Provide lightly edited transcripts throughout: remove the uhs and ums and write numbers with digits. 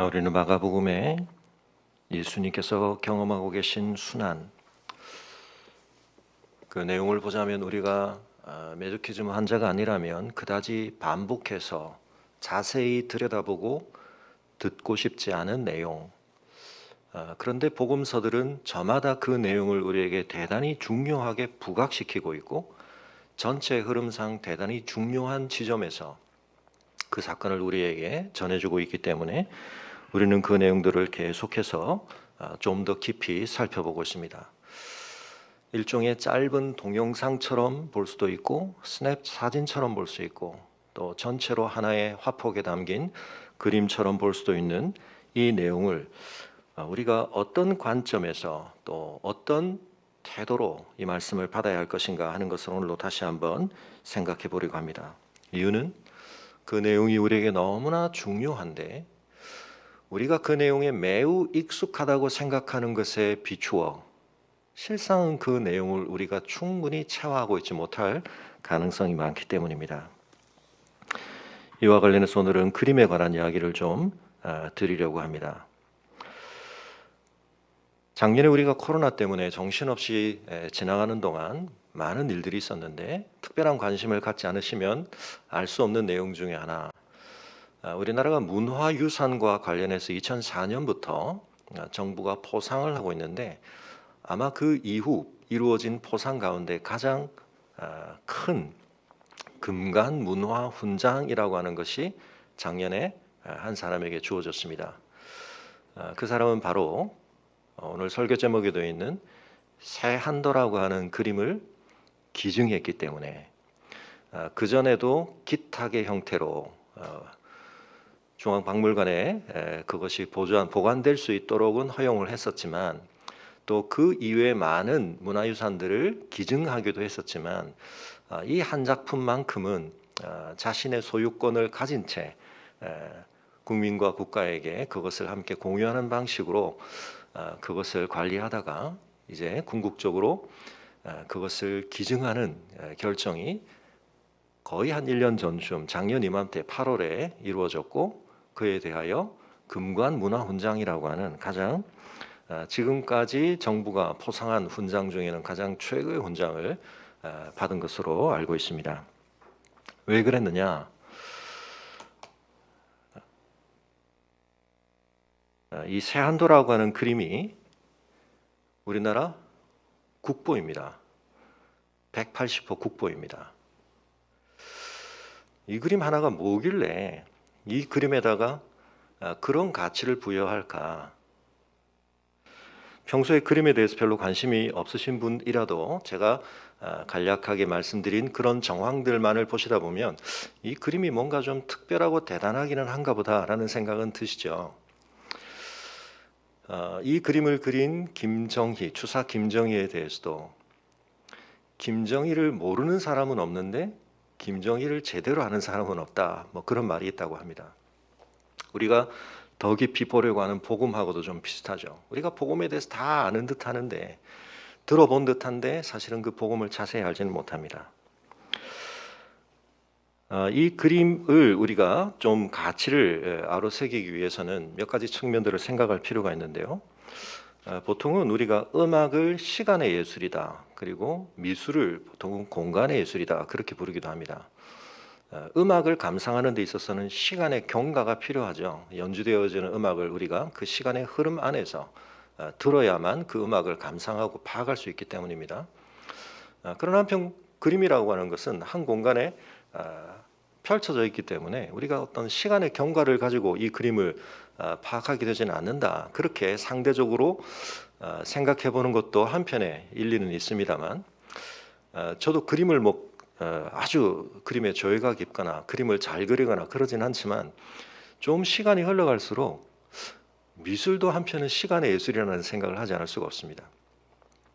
우리는 마가복음에 예수님께서 경험하고 계신 순환, 그 내용을 보자면 우리가 메조키즘 환자가 아니라면 그다지 반복해서 자세히 들여다보고 듣고 싶지 않은 내용. 그런데 복음서들은 저마다 그 내용을 우리에게 대단히 중요하게 부각시키고 있고 전체 흐름상 대단히 중요한 지점에서 그 사건을 우리에게 전해주고 있기 때문에 우리는 그 내용들을 계속해서 좀 더 깊이 살펴보고 있습니다. 일종의 짧은 동영상처럼 볼 수도 있고 스냅 사진처럼 볼 수 있고 또 전체로 하나의 화폭에 담긴 그림처럼 볼 수도 있는 이 내용을 우리가 어떤 관점에서 또 어떤 태도로 이 말씀을 받아야 할 것인가 하는 것을 오늘로 다시 한번 생각해 보려고 합니다. 이유는 그 내용이 우리에게 너무나 중요한데 우리가 그 내용에 매우 익숙하다고 생각하는 것에 비추어 실상은 그 내용을 우리가 충분히 체화하고 있지 못할 가능성이 많기 때문입니다. 이와 관련해서 오늘은 그림에 관한 이야기를 좀 드리려고 합니다. 작년에 우리가 코로나 때문에 정신없이 지나가는 동안 많은 일들이 있었는데 특별한 관심을 갖지 않으시면 알 수 없는 내용 중에 하나, 우리나라가 문화유산과 관련해서 2004년부터 정부가 포상을 하고 있는데 아마 그 이후 이루어진 포상 가운데 가장 큰 금관 문화 훈장이라고 하는 것이 작년에 한 사람에게 주어졌습니다. 그 사람은 바로 오늘 설교 제목에 되어 있는 새한도라고 하는 그림을 기증했기 때문에 그 전에도 기탁의 형태로 중앙박물관에 그것이 보관될 수 있도록은 허용을 했었지만 또 그 이외의 많은 문화유산들을 기증하기도 했었지만 이 한 작품만큼은 자신의 소유권을 가진 채 국민과 국가에게 그것을 함께 공유하는 방식으로 그것을 관리하다가 이제 궁극적으로 그것을 기증하는 결정이 거의 한 1년 전쯤 작년 이맘때 8월에 이루어졌고 그에 대하여 금관문화훈장이라고 하는 가장 지금까지 정부가 포상한 훈장 중에는 가장 최고의 훈장을 받은 것으로 알고 있습니다. 왜 그랬느냐? 이 새한도라고 하는 그림이 우리나라 국보입니다. 180호 국보입니다. 이 그림 하나가 뭐길래 이 그림에다가 그런 가치를 부여할까? 평소에 그림에 대해서 별로 관심이 없으신 분이라도 제가 간략하게 말씀드린 그런 정황들만을 보시다 보면 이 그림이 뭔가 좀 특별하고 대단하기는 한가 보다라는 생각은 드시죠. 이 그림을 그린 김정희, 추사 김정희에 대해서도 김정희를 모르는 사람은 없는데 김정희를 제대로 아는 사람은 없다. 뭐 그런 말이 있다고 합니다. 우리가 더 깊이 보려고 하는 복음하고도 좀 비슷하죠. 우리가 복음에 대해서 다 아는 듯 하는데 들어본 듯한데 사실은 그 복음을 자세히 알지는 못합니다. 이 그림을 우리가 좀 가치를 아로새기기 위해서는 몇 가지 측면들을 생각할 필요가 있는데요. 보통은 우리가 음악을 시간의 예술이다. 그리고 미술을 보통은 공간의 예술이다. 그렇게 부르기도 합니다. 음악을 감상하는 데 있어서는 시간의 경과가 필요하죠. 연주되어지는 음악을 우리가 그 시간의 흐름 안에서 들어야만 그 음악을 감상하고 파악할 수 있기 때문입니다. 그러나 한편 그림이라고 하는 것은 한 공간에 펼쳐져 있기 때문에 우리가 어떤 시간의 경과를 가지고 이 그림을 파악하게 되지는 않는다. 그렇게 상대적으로 생각해 보는 것도 한편에 일리는 있습니다만 저도 그림을 아주 그림에 조예가 깊거나 그림을 잘 그리거나 그러진 않지만 좀 시간이 흘러갈수록 미술도 한편은 시간의 예술이라는 생각을 하지 않을 수가 없습니다.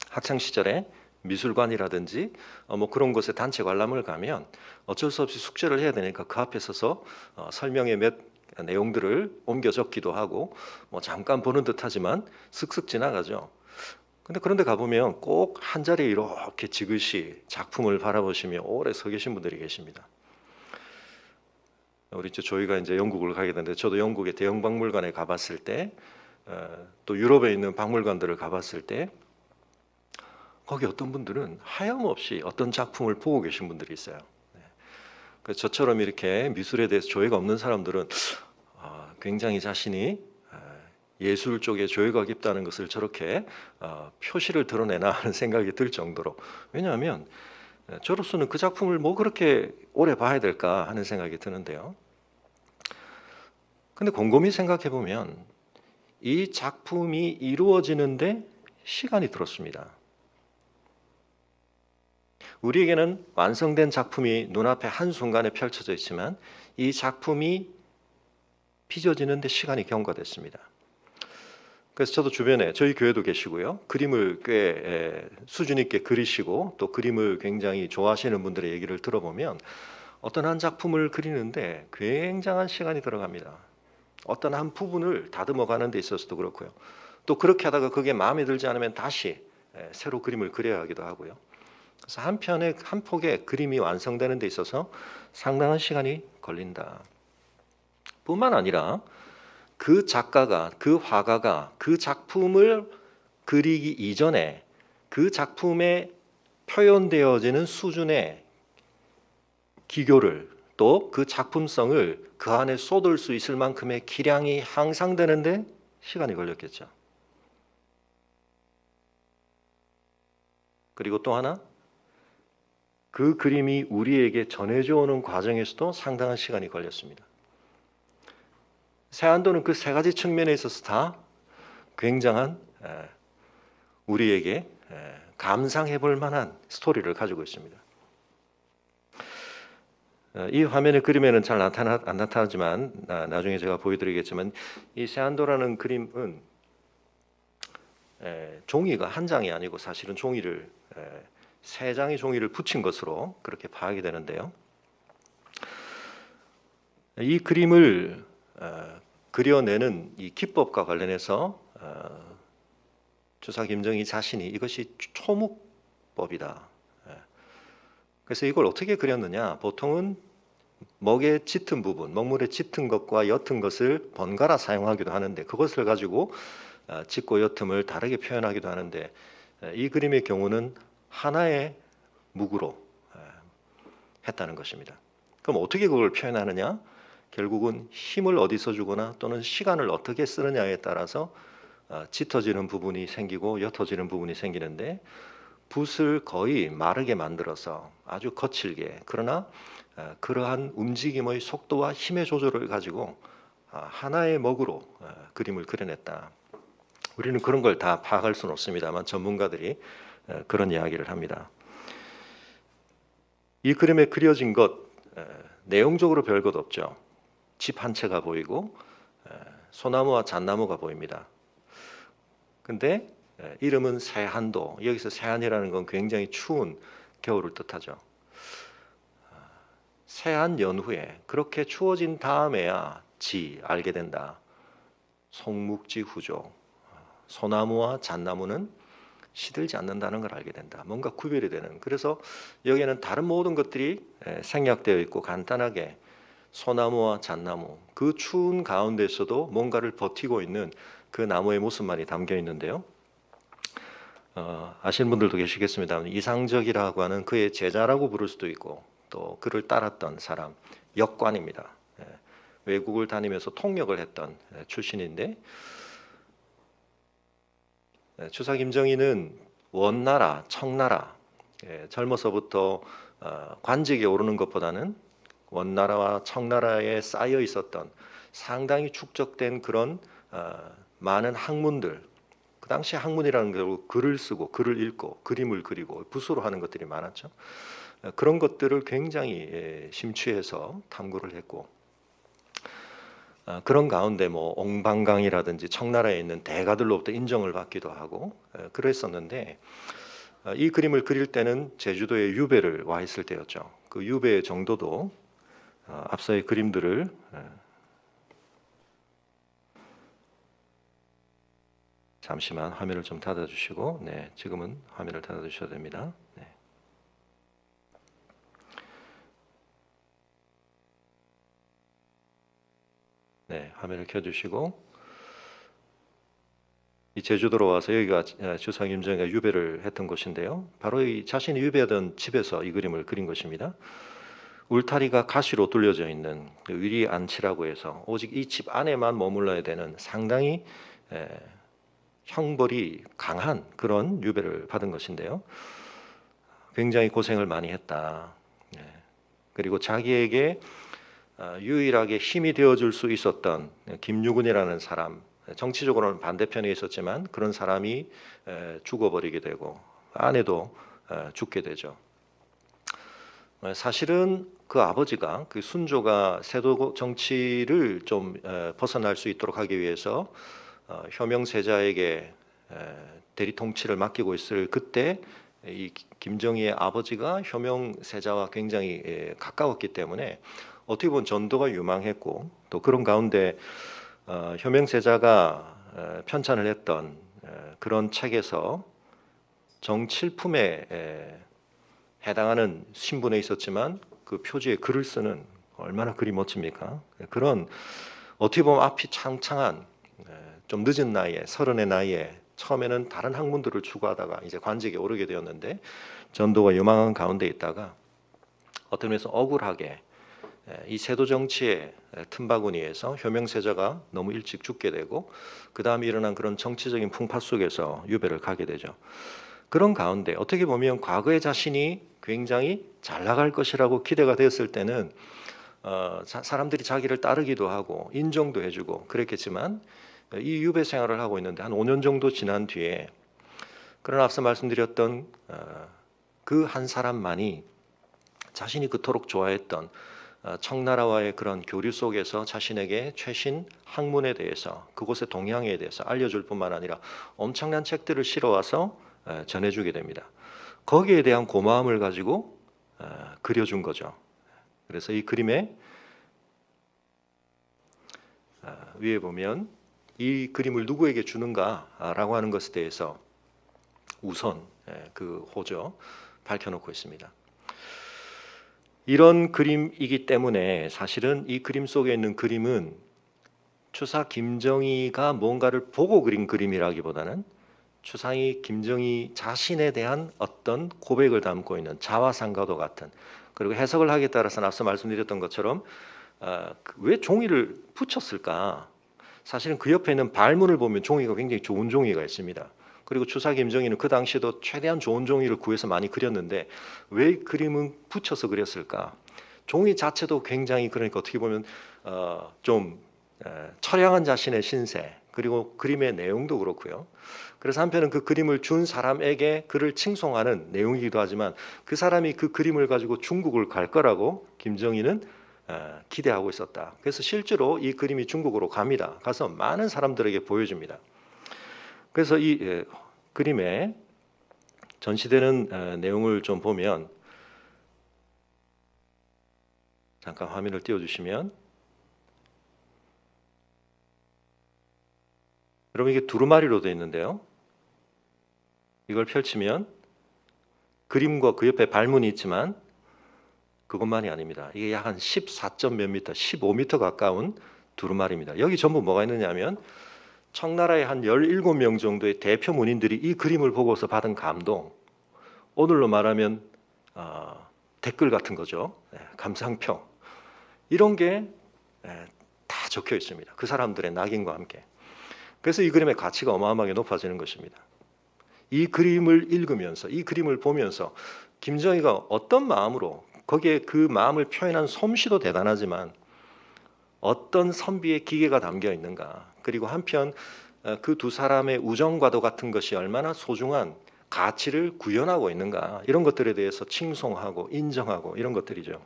학창 시절에 미술관이라든지 뭐 그런 곳에 단체 관람을 가면 어쩔 수 없이 숙제를 해야 되니까 그 앞에 서서 설명의 몇 내용들을 옮겨 적기도 하고 뭐 잠깐 보는 듯하지만 슥슥 지나가죠. 근데 그런데 가보면 꼭 한 자리에 이렇게 지그시 작품을 바라보시며 오래 서 계신 분들이 계십니다. 우리 조이가 이제 영국을 가게 됐는데 저도 영국의 대형 박물관에 가봤을 때, 또 유럽에 있는 박물관들을 가봤을 때 거기 어떤 분들은 하염없이 어떤 작품을 보고 계신 분들이 있어요. 그래서 저처럼 이렇게 미술에 대해서 조예가 없는 사람들은 굉장히 자신이 예술 쪽에 조예가 깊다는 것을 저렇게 표시를 드러내나 하는 생각이 들 정도로, 왜냐하면 저로서는 그 작품을 뭐 그렇게 오래 봐야 될까 하는 생각이 드는데요. 근데 곰곰이 생각해 보면 이 작품이 이루어지는데 시간이 들었습니다. 우리에게는 완성된 작품이 눈앞에 한순간에 펼쳐져 있지만 이 작품이 빚어지는데 시간이 경과됐습니다. 그래서 저도 주변에 저희 교회도 계시고요, 그림을 꽤 수준 있게 그리시고 또 그림을 굉장히 좋아하시는 분들의 얘기를 들어보면 어떤 한 작품을 그리는데 굉장한 시간이 들어갑니다. 어떤 한 부분을 다듬어 가는 데 있어서도 그렇고요, 또 그렇게 하다가 그게 마음에 들지 않으면 다시 새로 그림을 그려야 하기도 하고요. 그래서 한 폭의 그림이 완성되는 데 있어서 상당한 시간이 걸린다. 뿐만 아니라 그 작가가, 그 화가가 그 작품을 그리기 이전에 그 작품에 표현되어지는 수준의 기교를, 또 그 작품성을 그 안에 쏟을 수 있을 만큼의 기량이 향상되는데 시간이 걸렸겠죠. 그리고 또 하나, 그 그림이 우리에게 전해져 오는 과정에서도 상당한 시간이 걸렸습니다. 세안도는 그 세 가지 측면에 있어서 다 굉장한 우리에게 감상해 볼 만한 스토리를 가지고 있습니다. 이 화면의 그림에는 잘 안 나타나지만 나중에 제가 보여드리겠지만, 이 세안도라는 그림은 종이가 한 장이 아니고 사실은 종이를 세 장의 종이를 붙인 것으로 그렇게 파악이 되는데요. 이 그림을 그려내는 이 기법과 관련해서 주사 김정희 자신이 이것이 초묵법이다. 그래서 이걸 어떻게 그렸느냐, 보통은 먹의 짙은 부분, 먹물의 짙은 것과 옅은 것을 번갈아 사용하기도 하는데 그것을 가지고 짙고 옅음을 다르게 표현하기도 하는데, 이 그림의 경우는 하나의 묵으로 했다는 것입니다. 그럼 어떻게 그걸 표현하느냐? 결국은 힘을 어디서 주거나 또는 시간을 어떻게 쓰느냐에 따라서 짙어지는 부분이 생기고 옅어지는 부분이 생기는데, 붓을 거의 마르게 만들어서 아주 거칠게, 그러나 그러한 움직임의 속도와 힘의 조절을 가지고 하나의 먹으로 그림을 그려냈다. 우리는 그런 걸 다 파악할 수는 없습니다만 전문가들이 그런 이야기를 합니다. 이 그림에 그려진 것 내용적으로 별것 없죠. 집 한 채가 보이고 소나무와 잣나무가 보입니다. 근데 이름은 세한도, 여기서 세한이라는 건 굉장히 추운 겨울을 뜻하죠. 세한 연후에, 그렇게 추워진 다음에야 알게 된다. 송묵지후조, 소나무와 잣나무는 시들지 않는다는 걸 알게 된다. 뭔가 구별이 되는. 그래서 여기에는 다른 모든 것들이 생략되어 있고 간단하게 소나무와 잣나무, 그 추운 가운데서도 뭔가를 버티고 있는 그 나무의 모습만이 담겨 있는데요. 아시는 분들도 계시겠습니다만 이상적이라고 하는 그의 제자라고 부를 수도 있고 또 그를 따랐던 사람, 역관입니다. 외국을 다니면서 통역을 했던 출신인데, 추사 김정희는 원나라, 청나라, 젊어서부터 관직에 오르는 것보다는 원나라와 청나라에 쌓여 있었던 상당히 축적된 그런 많은 학문들, 그 당시 학문이라는 게 글을 쓰고 글을 읽고 그림을 그리고 붓으로 하는 것들이 많았죠. 그런 것들을 굉장히 심취해서 탐구를 했고, 그런 가운데 뭐 옹방강이라든지 청나라에 있는 대가들로부터 인정을 받기도 하고 그랬었는데, 이 그림을 그릴 때는 제주도에 유배를 와 있을 때였죠. 그 유배 정도도 앞서의 그림들을 잠시만 화면을 좀 닫아주시고, 네, 지금은 화면을 닫아주셔야 됩니다. 네. 화면을 켜주시고, 이 제주도로 와서 여기가 주상 김정희가 유배를 했던 곳인데요. 바로 이 자신이 유배하던 집에서 이 그림을 그린 것입니다. 울타리가 가시로 둘려져 있는 위리 안치라고 해서 오직 이 집 안에만 머물러야 되는 상당히 형벌이 강한 그런 유배를 받은 것인데요. 굉장히 고생을 많이 했다. 그리고 자기에게 유일하게 힘이 되어줄 수 있었던 김유군이라는 사람, 정치적으로는 반대편에 있었지만 그런 사람이 죽어버리게 되고 아내도 죽게 되죠. 사실은 그 아버지가, 그 순조가 세도 정치를 좀 벗어날 수 있도록 하기 위해서 효명세자에게 대리 통치를 맡기고 있을 그때 이 김정희의 아버지가 효명세자와 굉장히 가까웠기 때문에 어떻게 보면 전도가 유망했고, 또 그런 가운데 효명세자가 편찬을 했던 그런 책에서 정칠품에 해당하는 신분에 있었지만 그 표지에 글을 쓰는, 얼마나 글이 멋집니까? 그런 어떻게 보면 앞이 창창한, 좀 늦은 나이에, 30의 나이에 처음에는 다른 학문들을 추구하다가 이제 관직에 오르게 되었는데 전도가 유망한 가운데 있다가 어떤 면에서 억울하게 이 세도 정치의 틈바구니에서 효명세자가 너무 일찍 죽게 되고 그 다음에 일어난 그런 정치적인 풍파 속에서 유배를 가게 되죠. 그런 가운데 어떻게 보면 과거의 자신이 굉장히 잘 나갈 것이라고 기대가 되었을 때는 사람들이 자기를 따르기도 하고 인정도 해주고 그랬겠지만 이 유배 생활을 하고 있는데 한 5년 정도 지난 뒤에, 그러나 앞서 말씀드렸던 그 한 사람만이 자신이 그토록 좋아했던 청나라와의 그런 교류 속에서 자신에게 최신 학문에 대해서, 그곳의 동향에 대해서 알려줄 뿐만 아니라 엄청난 책들을 실어와서 전해주게 됩니다. 거기에 대한 고마움을 가지고 그려준 거죠. 그래서 이 그림의 위에 보면 이 그림을 누구에게 주는가라고 하는 것에 대해서 우선 그 호죠 밝혀놓고 있습니다. 이런 그림이기 때문에 사실은 이 그림 속에 있는 그림은 추사 김정희가 뭔가를 보고 그린 그림이라기보다는 추상이 김정희 자신에 대한 어떤 고백을 담고 있는 자화상과도 같은, 그리고 해석을 하기에 따라서는 앞서 말씀드렸던 것처럼 왜 종이를 붙였을까? 사실은 그 옆에 있는 발문을 보면 종이가 굉장히 좋은 종이가 있습니다. 그리고 추사 김정희는 그 당시에도 최대한 좋은 종이를 구해서 많이 그렸는데 왜 그림은 붙여서 그렸을까? 종이 자체도 굉장히, 그러니까 어떻게 보면 좀 처량한 자신의 신세, 그리고 그림의 내용도 그렇고요. 그래서 한편은 그 그림을 준 사람에게 그를 칭송하는 내용이기도 하지만 그 사람이 그 그림을 가지고 중국을 갈 거라고 김정희는 기대하고 있었다. 그래서 실제로 이 그림이 중국으로 갑니다. 가서 많은 사람들에게 보여줍니다. 그래서 이 그림에 전시되는 내용을 좀 보면, 잠깐 화면을 띄워주시면, 여러분 이게 두루마리로 되어 있는데요. 이걸 펼치면 그림과 그 옆에 발문이 있지만 그것만이 아닙니다. 이게 약 한 14점 몇 미터, 15m 가까운 두루마리입니다. 여기 전부 뭐가 있느냐면 청나라의 한 17명 정도의 대표 문인들이 이 그림을 보고서 받은 감동, 오늘로 말하면 댓글 같은 거죠. 감상평, 이런 게 다 적혀 있습니다. 그 사람들의 낙인과 함께. 그래서 이 그림의 가치가 어마어마하게 높아지는 것입니다. 이 그림을 읽으면서, 이 그림을 보면서 김정희가 어떤 마음으로, 거기에 그 마음을 표현한 솜씨도 대단하지만 어떤 선비의 기계가 담겨 있는가, 그리고 한편 그 두 사람의 우정과도 같은 것이 얼마나 소중한 가치를 구현하고 있는가, 이런 것들에 대해서 칭송하고 인정하고 이런 것들이죠.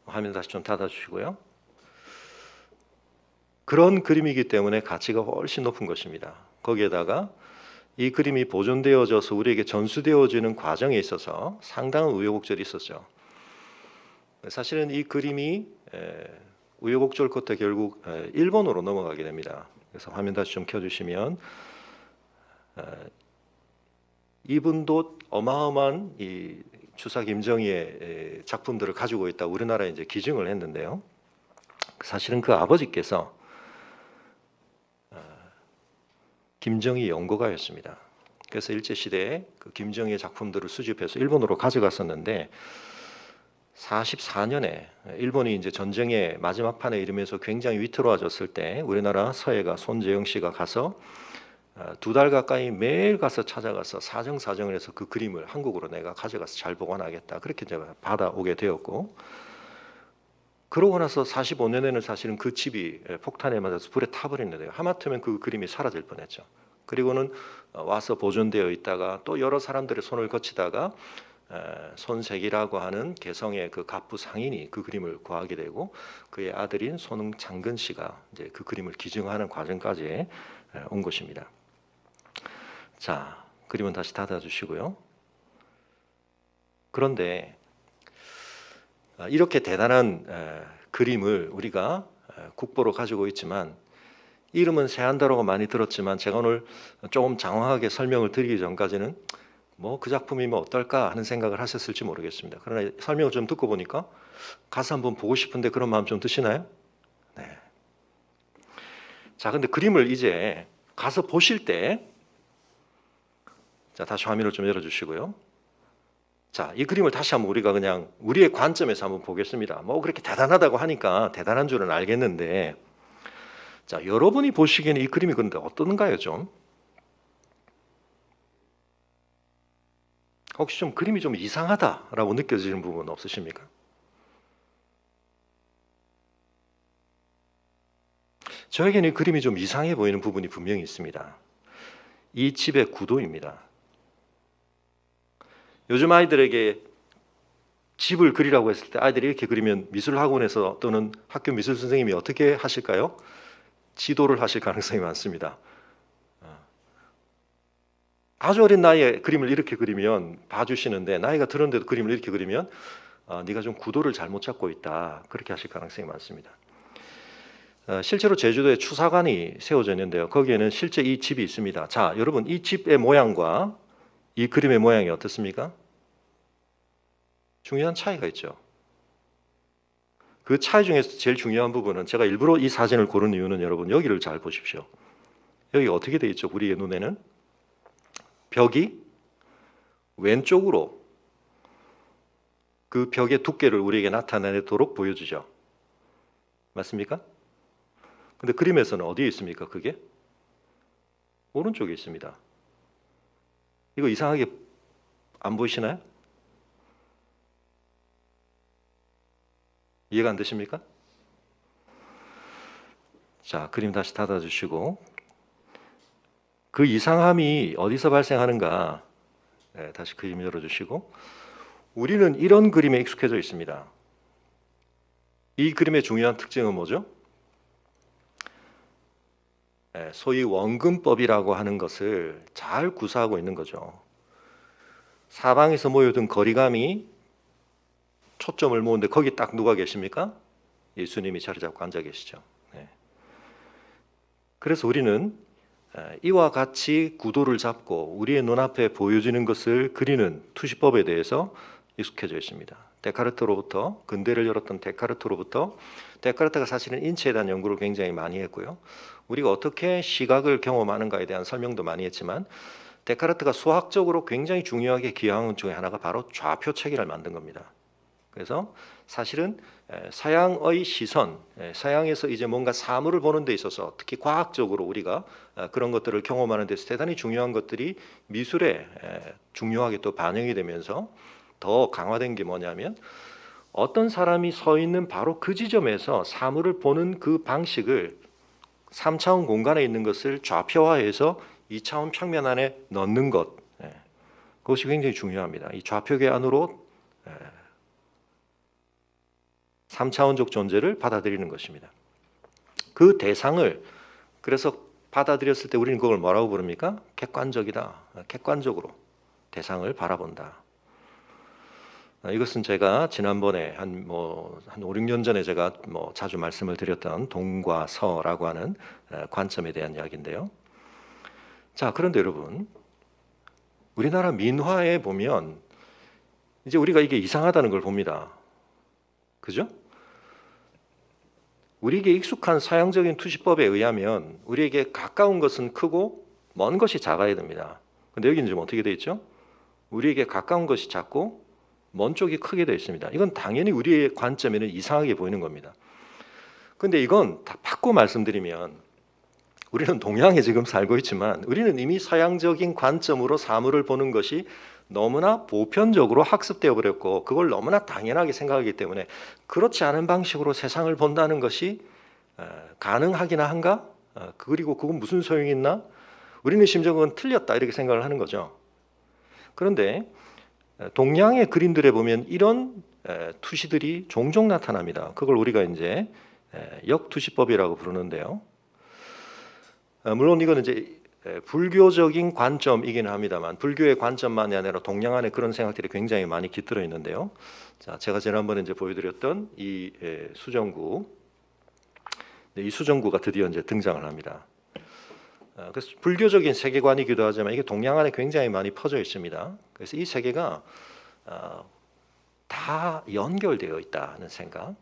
화면 다시 좀 닫아주시고요. 그런 그림이기 때문에 가치가 훨씬 높은 것입니다. 거기에다가 이 그림이 보존되어져서 우리에게 전수되어지는 과정에 있어서 상당한 우여곡절이 있었죠. 사실은 이 그림이 우여곡절 끝에 결국 일본으로 넘어가게 됩니다. 그래서 화면 다시 좀 켜주시면, 이분도 어마어마한 이 추사 김정희의 작품들을 가지고 있다 우리나라에 이제 기증을 했는데요. 사실은 그 아버지께서 김정희 연구가였습니다. 그래서 일제시대에 그 김정희의 작품들을 수집해서 일본으로 가져갔었는데 44년에 일본이 이제 전쟁의 마지막 판에 이르면서 굉장히 위태로워졌을 때 우리나라 서해가 손재영 씨가 가서 2달 가까이 매일 가서 찾아가서 사정사정을 해서 그 그림을 한국으로 내가 가져가서 잘 보관하겠다. 그렇게 제가 받아오게 되었고, 그러고 나서 45년에는 사실은 그 집이 폭탄에 맞아서 불에 타버렸는데요. 하마터면 그 그림이 사라질 뻔했죠. 그리고는 와서 보존되어 있다가 또 여러 사람들의 손을 거치다가 손색이라고 하는 개성의 그 갑부 상인이 그 그림을 구하게 되고 그의 아들인 손흥장근 씨가 이제 그 그림을 기증하는 과정까지 온 것입니다. 자, 그림은 다시 닫아주시고요. 그런데 이렇게 대단한 그림을 우리가 국보로 가지고 있지만 이름은 세안다로가 많이 들었지만 제가 오늘 조금 장황하게 설명을 드리기 전까지는 뭐 그 작품이면 어떨까 하는 생각을 하셨을지 모르겠습니다. 그러나 설명을 좀 듣고 보니까 가서 한번 보고 싶은데 그런 마음 좀 드시나요? 네. 자, 근데 그림을 이제 가서 보실 때, 자, 다시 화면을 좀 열어주시고요. 자, 이 그림을 다시 한번 우리가 그냥 우리의 관점에서 한번 보겠습니다. 뭐 그렇게 대단하다고 하니까 대단한 줄은 알겠는데, 자, 여러분이 보시기에는 이 그림이 근데 어떤가요, 좀? 혹시 좀 그림이 좀 이상하다라고 느껴지는 부분 없으십니까? 저에게는 이 그림이 좀 이상해 보이는 부분이 분명히 있습니다. 이 집의 구도입니다. 요즘 아이들에게 집을 그리라고 했을 때 아이들이 이렇게 그리면 미술학원에서 또는 학교 미술 선생님이 어떻게 하실까요? 지도를 하실 가능성이 많습니다. 아주 어린 나이에 그림을 이렇게 그리면 봐주시는데 나이가 들었는데도 그림을 이렇게 그리면 네가 좀 구도를 잘못 잡고 있다. 그렇게 하실 가능성이 많습니다. 실제로 제주도에 추사관이 세워져 있는데요. 거기에는 실제 이 집이 있습니다. 자, 여러분 이 집의 모양과 이 그림의 모양이 어떻습니까? 중요한 차이가 있죠. 그 차이 중에서 제일 중요한 부분은 제가 일부러 이 사진을 고른 이유는 여러분 여기를 잘 보십시오. 여기 어떻게 되어 있죠? 우리의 눈에는 벽이 왼쪽으로 그 벽의 두께를 우리에게 나타내도록 보여주죠. 맞습니까? 근데 그림에서는 어디에 있습니까? 그게 오른쪽에 있습니다. 이거 이상하게 안 보이시나요? 이해가 안 되십니까? 자, 그림 다시 닫아주시고 그 이상함이 어디서 발생하는가 다시 그림 열어주시고 우리는 이런 그림에 익숙해져 있습니다. 이 그림의 중요한 특징은 뭐죠? 소위 원근법이라고 하는 것을 잘 구사하고 있는 거죠. 사방에서 모여든 거리감이 초점을 모으는데 거기 딱 누가 계십니까? 예수님이 자리 잡고 앉아 계시죠. 그래서 우리는 이와 같이 구도를 잡고 우리의 눈앞에 보여지는 것을 그리는 투시법에 대해서 익숙해져 있습니다. 데카르트로부터 근대를 열었던 데카르트로부터 데카르트가 사실은 인체에 대한 연구를 굉장히 많이 했고요. 우리가 어떻게 시각을 경험하는가에 대한 설명도 많이 했지만 데카르트가 수학적으로 굉장히 중요하게 기여한 것 중에 하나가 바로 좌표 체계를 만든 겁니다. 그래서 사실은 서양의 시선, 서양에서 이제 뭔가 사물을 보는 데 있어서 특히 과학적으로 우리가 그런 것들을 경험하는 데서 대단히 중요한 것들이 미술에 중요하게 또 반영이 되면서 더 강화된 게 뭐냐면 어떤 사람이 서 있는 바로 그 지점에서 사물을 보는 그 방식을 3차원 공간에 있는 것을 좌표화해서 2차원 평면 안에 넣는 것, 그것이 굉장히 중요합니다. 이 좌표계 안으로 3차원적 존재를 받아들이는 것입니다. 그 대상을 그래서 받아들였을 때 우리는 그걸 뭐라고 부릅니까? 객관적이다. 객관적으로 대상을 바라본다. 이것은 제가 지난번에 한 5, 6년 전에 제가 자주 말씀을 드렸던 동과 서라고 하는 관점에 대한 이야기인데요. 자, 그런데 여러분, 우리나라 민화에 보면 이제 우리가 이게 이상하다는 걸 봅니다. 그죠? 우리에게 익숙한 서양적인 투시법에 의하면 우리에게 가까운 것은 크고 먼 것이 작아야 됩니다. 근데 여기는 지금 어떻게 되어 있죠? 우리에게 가까운 것이 작고 먼 쪽이 크게 되어 있습니다. 이건 당연히 우리의 관점에는 이상하게 보이는 겁니다. 근데 이건 다 바꿔 말씀드리면 우리는 동양에 지금 살고 있지만 우리는 이미 서양적인 관점으로 사물을 보는 것이 너무나 보편적으로 학습되어 버렸고 그걸 너무나 당연하게 생각하기 때문에 그렇지 않은 방식으로 세상을 본다는 것이 가능하기나 한가? 그리고 그건 무슨 소용이 있나? 우리는 심지어 그건 틀렸다 이렇게 생각을 하는 거죠. 그런데 동양의 그림들에 보면 이런 투시들이 종종 나타납니다. 그걸 우리가 이제 역투시법이라고 부르는데요. 물론 이거는 이제 불교적인 관점이기는 합니다만 불교의 관점만이 아니라 동양 안에 그런 생각들이 굉장히 많이 깃들어 있는데요. 자, 제가 지난번에 이제 보여드렸던 이 수정구, 이 수정구가 드디어 이제 등장을 합니다. 그래서 불교적인 세계관이기도 하지만 이게 동양 안에 굉장히 많이 퍼져 있습니다. 그래서 이 세계가 다 연결되어 있다는 생각.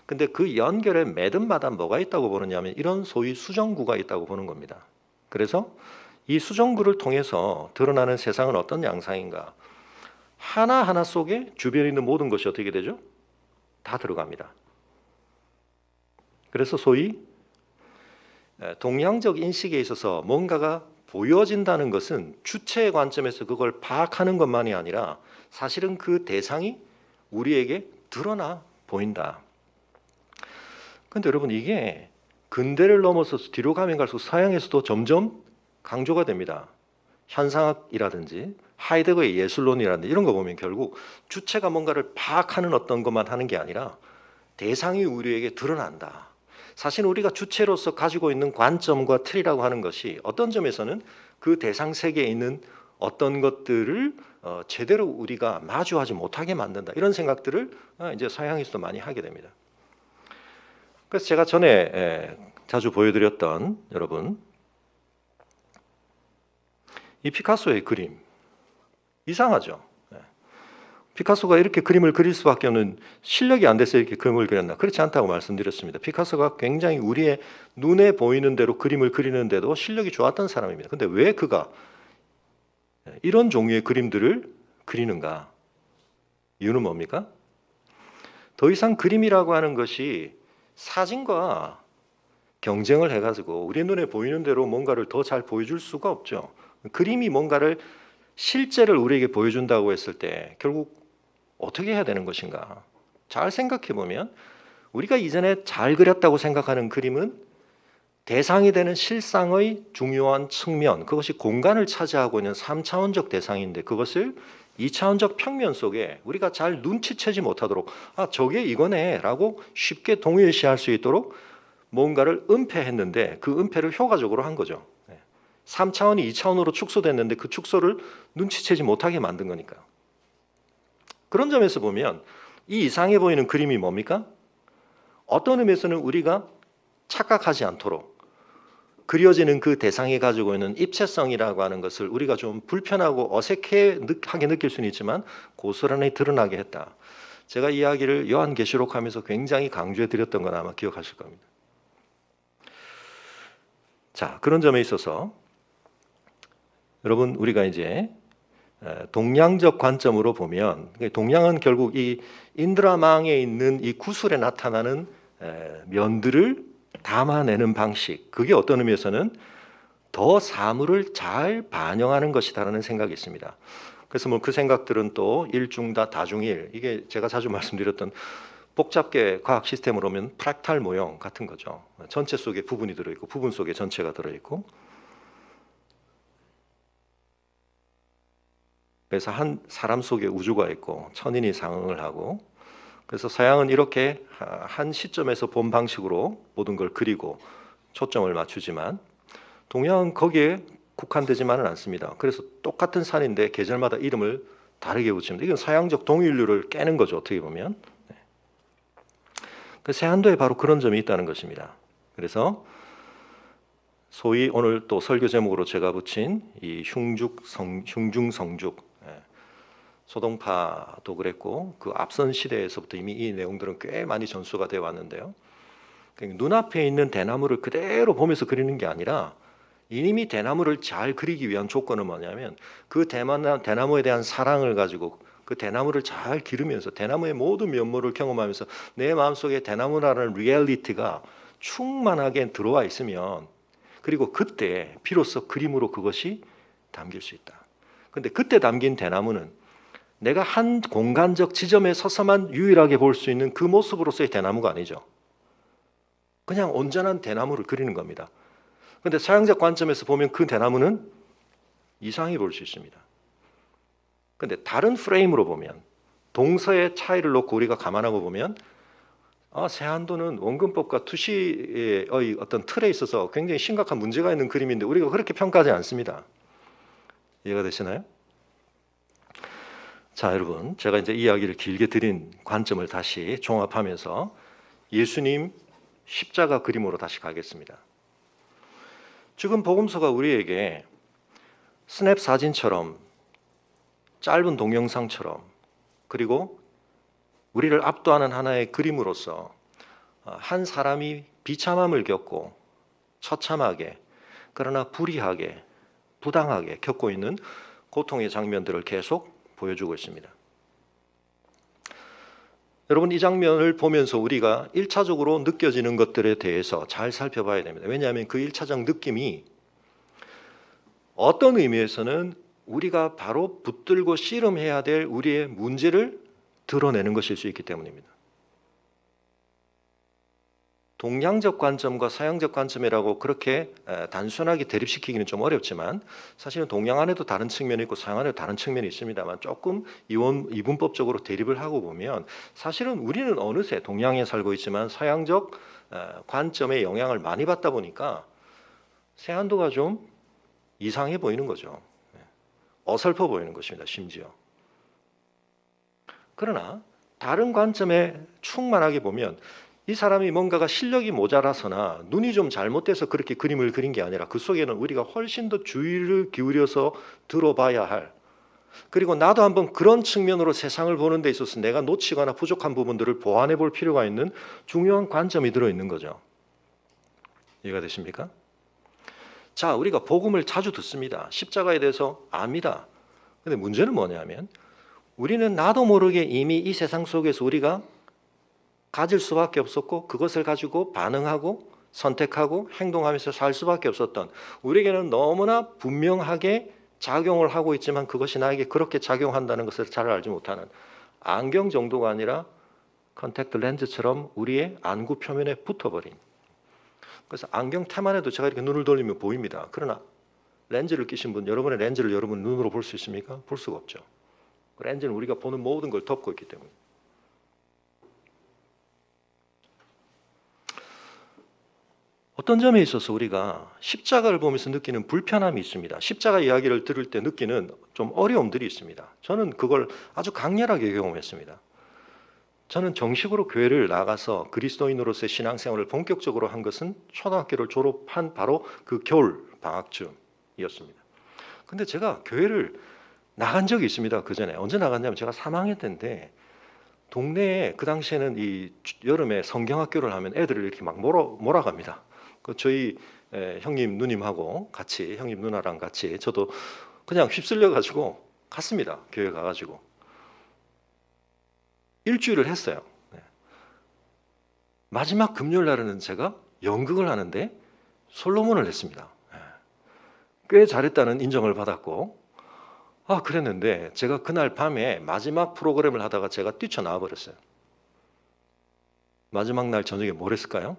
근데 그 연결의 매듭마다 뭐가 있다고 보느냐면 이런 소위 수정구가 있다고 보는 겁니다. 그래서 이 수정구를 통해서 드러나는 세상은 어떤 양상인가? 하나하나 속에 주변에 있는 모든 것이 어떻게 되죠? 다 들어갑니다. 그래서 소위 동양적 인식에 있어서 뭔가가 보여진다는 것은 주체의 관점에서 그걸 파악하는 것만이 아니라 사실은 그 대상이 우리에게 드러나 보인다. 그런데 여러분 이게 근대를 넘어서 뒤로 가면 갈수록 서양에서도 점점 강조가 됩니다. 현상학이라든지 하이데거의 예술론이라든지 이런 거 보면 결국 주체가 뭔가를 파악하는 어떤 것만 하는 게 아니라 대상이 우리에게 드러난다. 사실 우리가 주체로서 가지고 있는 관점과 틀이라고 하는 것이 어떤 점에서는 그 대상 세계에 있는 어떤 것들을 제대로 우리가 마주하지 못하게 만든다. 이런 생각들을 이제 서양에서도 많이 하게 됩니다. 그래서 제가 전에 자주 보여드렸던 여러분 이 피카소의 그림 이상하죠. 피카소가 이렇게 그림을 그릴 수밖에 없는 실력이 안 돼서 이렇게 그림을 그렸나? 그렇지 않다고 말씀드렸습니다. 피카소가 굉장히 우리의 눈에 보이는 대로 그림을 그리는데도 실력이 좋았던 사람입니다. 근데 왜 그가 이런 종류의 그림들을 그리는가? 이유는 뭡니까? 더 이상 그림이라고 하는 것이 사진과 경쟁을 해가지고 우리 눈에 보이는 대로 뭔가를 더 잘 보여줄 수가 없죠. 그림이 뭔가를 실제를 우리에게 보여준다고 했을 때 결국 어떻게 해야 되는 것인가? 잘 생각해 보면 우리가 이전에 잘 그렸다고 생각하는 그림은 대상이 되는 실상의 중요한 측면, 그것이 공간을 차지하고 있는 3차원적 대상인데 그것을 2차원적 평면 속에 우리가 잘 눈치채지 못하도록 아 저게 이거네 라고 쉽게 동일시할 수 있도록 뭔가를 은폐했는데 그 은폐를 효과적으로 한 거죠. 3차원이 2차원으로 축소됐는데 그 축소를 눈치채지 못하게 만든 거니까. 그런 점에서 보면 이 이상해 보이는 그림이 뭡니까? 어떤 의미에서는 우리가 착각하지 않도록 그려지는 그 대상이 가지고 있는 입체성이라고 하는 것을 우리가 좀 불편하고 어색하게 느낄 수는 있지만 고스란히 드러나게 했다. 제가 이야기를 요한계시록 하면서 굉장히 강조해 드렸던 건 아마 기억하실 겁니다. 자, 그런 점에 있어서 여러분 우리가 이제 동양적 관점으로 보면 동양은 결국 이 인드라망에 있는 이 구슬에 나타나는 면들을 담아내는 방식 그게 어떤 의미에서는 더 사물을 잘 반영하는 것이다라는 생각이 있습니다. 그래서 뭐 그 생각들은 또 일중다 다중일 이게 제가 자주 말씀드렸던 복잡게 과학 시스템으로 오면 프랙탈 모형 같은 거죠. 전체 속에 부분이 들어있고 부분 속에 전체가 들어있고 그래서 한 사람 속에 우주가 있고 천인이 상응을 하고 그래서 서양은 이렇게 한 시점에서 본 방식으로 모든 걸 그리고 초점을 맞추지만 동양은 거기에 국한되지만은 않습니다. 그래서 똑같은 산인데 계절마다 이름을 다르게 붙입니다. 이건 서양적 동일률을 깨는 거죠. 어떻게 보면. 그 세한도에 바로 그런 점이 있다는 것입니다. 그래서 소위 오늘 또 설교 제목으로 제가 붙인 이 흉중성죽 소동파도 그랬고 그 앞선 시대에서부터 이미 이 내용들은 꽤 많이 전수가 되어 왔는데요. 그러니까 눈앞에 있는 대나무를 그대로 보면서 그리는 게 아니라 이미 대나무를 잘 그리기 위한 조건은 뭐냐면 그 대나무에 대한 사랑을 가지고 그 대나무를 잘 기르면서 대나무의 모든 면모를 경험하면서 내 마음속에 대나무라는 리얼리티가 충만하게 들어와 있으면, 그리고 그때 비로소 그림으로 그것이 담길 수 있다. 근데 그때 담긴 대나무는 내가 한 공간적 지점에 서서만 유일하게 볼 수 있는 그 모습으로서의 대나무가 아니죠. 그냥 온전한 대나무를 그리는 겁니다. 근데 서양적 관점에서 보면 그 대나무는 이상히 볼 수 있습니다. 근데 다른 프레임으로 보면, 동서의 차이를 놓고 우리가 감안하고 보면 세안도는 원근법과 투시의 어떤 틀에 있어서 굉장히 심각한 문제가 있는 그림인데 우리가 그렇게 평가하지 않습니다. 이해가 되시나요? 자, 여러분, 제가 이제 이야기를 길게 드린 관점을 다시 종합하면서 예수님 십자가 그림으로 다시 가겠습니다. 지금 복음서가 우리에게 스냅 사진처럼, 짧은 동영상처럼, 그리고 우리를 압도하는 하나의 그림으로서 한 사람이 비참함을 겪고 처참하게, 그러나 불의하게, 부당하게 겪고 있는 고통의 장면들을 계속 보여주고 있습니다. 여러분, 이 장면을 보면서 우리가 1차적으로 느껴지는 것들에 대해서 잘 살펴봐야 됩니다. 왜냐하면 그 1차적 느낌이 어떤 의미에서는 우리가 바로 붙들고 씨름해야 될 우리의 문제를 드러내는 것일 수 있기 때문입니다. 동양적 관점과 서양적 관점이라고 그렇게 단순하게 대립시키기는 좀 어렵지만, 사실은 동양 안에도 다른 측면이 있고 서양 안에도 다른 측면이 있습니다만, 조금 이분법적으로 대립을 하고 보면 사실은 우리는 어느새 동양에 살고 있지만 서양적 관점의 영향을 많이 받다 보니까 세안도가 좀 이상해 보이는 거죠. 어설퍼 보이는 것입니다, 심지어. 그러나 다른 관점에 충만하게 보면 이 사람이 뭔가가 실력이 모자라서나 눈이 좀 잘못돼서 그렇게 그림을 그린 게 아니라 그 속에는 우리가 훨씬 더 주의를 기울여서 들어봐야 할, 그리고 나도 한번 그런 측면으로 세상을 보는 데 있어서 내가 놓치거나 부족한 부분들을 보완해 볼 필요가 있는 중요한 관점이 들어있는 거죠. 이해가 되십니까? 자, 우리가 복음을 자주 듣습니다. 십자가에 대해서 압니다. 근데 문제는 뭐냐면 우리는 나도 모르게 이미 이 세상 속에서 우리가 가질 수밖에 없었고 그것을 가지고 반응하고 선택하고 행동하면서 살 수밖에 없었던, 우리에게는 너무나 분명하게 작용을 하고 있지만 그것이 나에게 그렇게 작용한다는 것을 잘 알지 못하는, 안경 정도가 아니라 컨택트 렌즈처럼 우리의 안구 표면에 붙어버린, 그래서 안경 테만 해도 제가 이렇게 눈을 돌리면 보입니다. 그러나 렌즈를 끼신 분, 여러분의 렌즈를 여러분 눈으로 볼 수 있습니까? 볼 수가 없죠. 렌즈는 우리가 보는 모든 걸 덮고 있기 때문에. 어떤 점에 있어서 우리가 십자가를 보면서 느끼는 불편함이 있습니다. 십자가 이야기를 들을 때 느끼는 좀 어려움들이 있습니다. 저는 그걸 아주 강렬하게 경험했습니다. 저는 정식으로 교회를 나가서 그리스도인으로서의 신앙생활을 본격적으로 한 것은 초등학교를 졸업한 바로 그 겨울 방학쯤이었습니다. 근데 제가 교회를 나간 적이 있습니다. 그 전에 언제 나갔냐면 제가 3학년 때인데, 동네에 그 당시에는 이 여름에 성경학교를 하면 애들을 이렇게 막 몰아갑니다. 그 저희 형님 누님하고 같이, 형님 누나랑 같이 저도 그냥 휩쓸려 가지고 갔습니다. 교회 가가지고 일주일을 했어요. 마지막 금요일 날에는 제가 연극을 하는데 솔로몬을 했습니다. 꽤 잘했다는 인정을 받았고, 그랬는데 제가 그날 밤에 마지막 프로그램을 하다가 제가 뛰쳐나와 버렸어요. 마지막 날 저녁에 뭘 했을까요?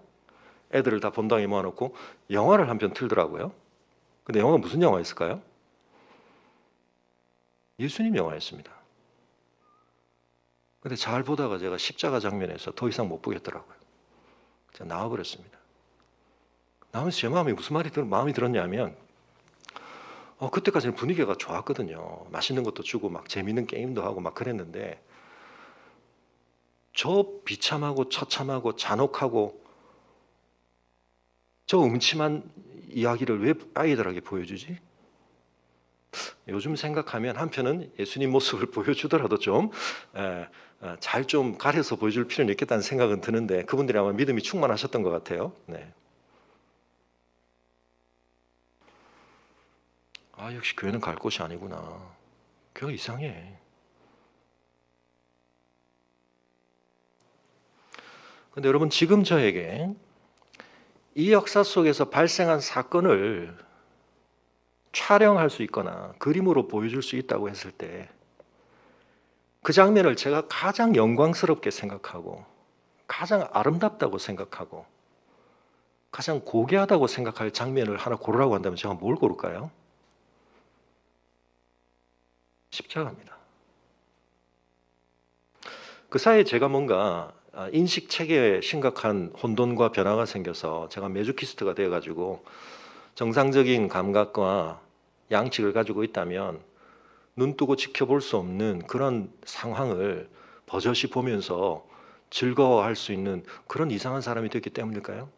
애들을 다 본당에 모아놓고 영화를 한 편 틀더라고요. 근데 영화가 무슨 영화였을까요? 예수님 영화였습니다. 근데 잘 보다가 제가 십자가 장면에서 더 이상 못 보겠더라고요. 제가 나와버렸습니다. 나오면서 제 마음이 무슨 마음이 들었냐면, 그때까지는 분위기가 좋았거든요. 맛있는 것도 주고 막 재밌는 게임도 하고 막 그랬는데, 저 비참하고 처참하고 잔혹하고 저 음침한 이야기를 왜 아이들에게 보여주지? 요즘 생각하면 한편은 예수님 모습을 보여주더라도 좀 잘 좀 가려서 보여줄 필요는 있겠다는 생각은 드는데 그분들이 아마 믿음이 충만하셨던 것 같아요. 네. 역시 교회는 갈 곳이 아니구나. 교회 이상해. 근데 여러분 지금 저에게 이 역사 속에서 발생한 사건을 촬영할 수 있거나 그림으로 보여줄 수 있다고 했을 때 그 장면을 제가 가장 영광스럽게 생각하고 가장 아름답다고 생각하고 가장 고귀하다고 생각할 장면을 하나 고르라고 한다면 제가 뭘 고를까요? 십자가입니다. 그 사이에 제가 뭔가 인식 체계에 심각한 혼돈과 변화가 생겨서 제가 메조키스트가 되어가지고 정상적인 감각과 양측을 가지고 있다면 눈 뜨고 지켜볼 수 없는 그런 상황을 버젓이 보면서 즐거워할 수 있는 그런 이상한 사람이 됐기 때문일까요?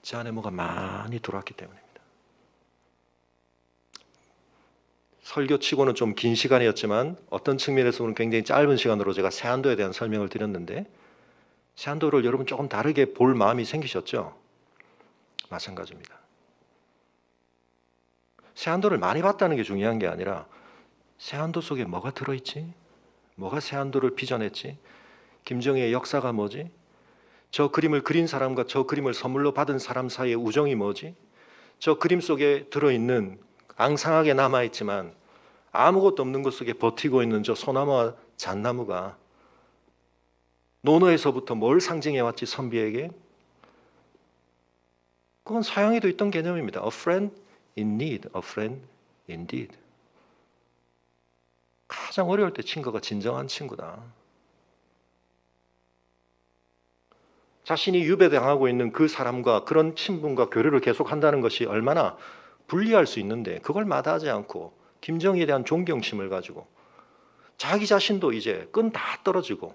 제 안에 뭐가 많이 들어왔기 때문입니다. 설교치고는 좀 긴 시간이었지만 어떤 측면에서는 굉장히 짧은 시간으로 제가 세안도에 대한 설명을 드렸는데 세안도를 여러분 조금 다르게 볼 마음이 생기셨죠? 마찬가지입니다. 세안도를 많이 봤다는 게 중요한 게 아니라 세안도 속에 뭐가 들어있지? 뭐가 세안도를 빚어냈지? 김정희의 역사가 뭐지? 저 그림을 그린 사람과 저 그림을 선물로 받은 사람 사이의 우정이 뭐지? 저 그림 속에 들어있는 앙상하게 남아있지만 아무것도 없는 것 속에 버티고 있는 저 소나무와 잣나무가 노노에서부터 뭘 상징해왔지 선비에게? 그건 서양에도 있던 개념입니다. A friend in need, a friend indeed. 가장 어려울 때 친구가 진정한 친구다. 자신이 유배당하고 있는 그 사람과 그런 친분과 교류를 계속한다는 것이 얼마나 불리할 수 있는데 그걸 마다하지 않고 김정희에 대한 존경심을 가지고 자기 자신도 이제 끈 다 떨어지고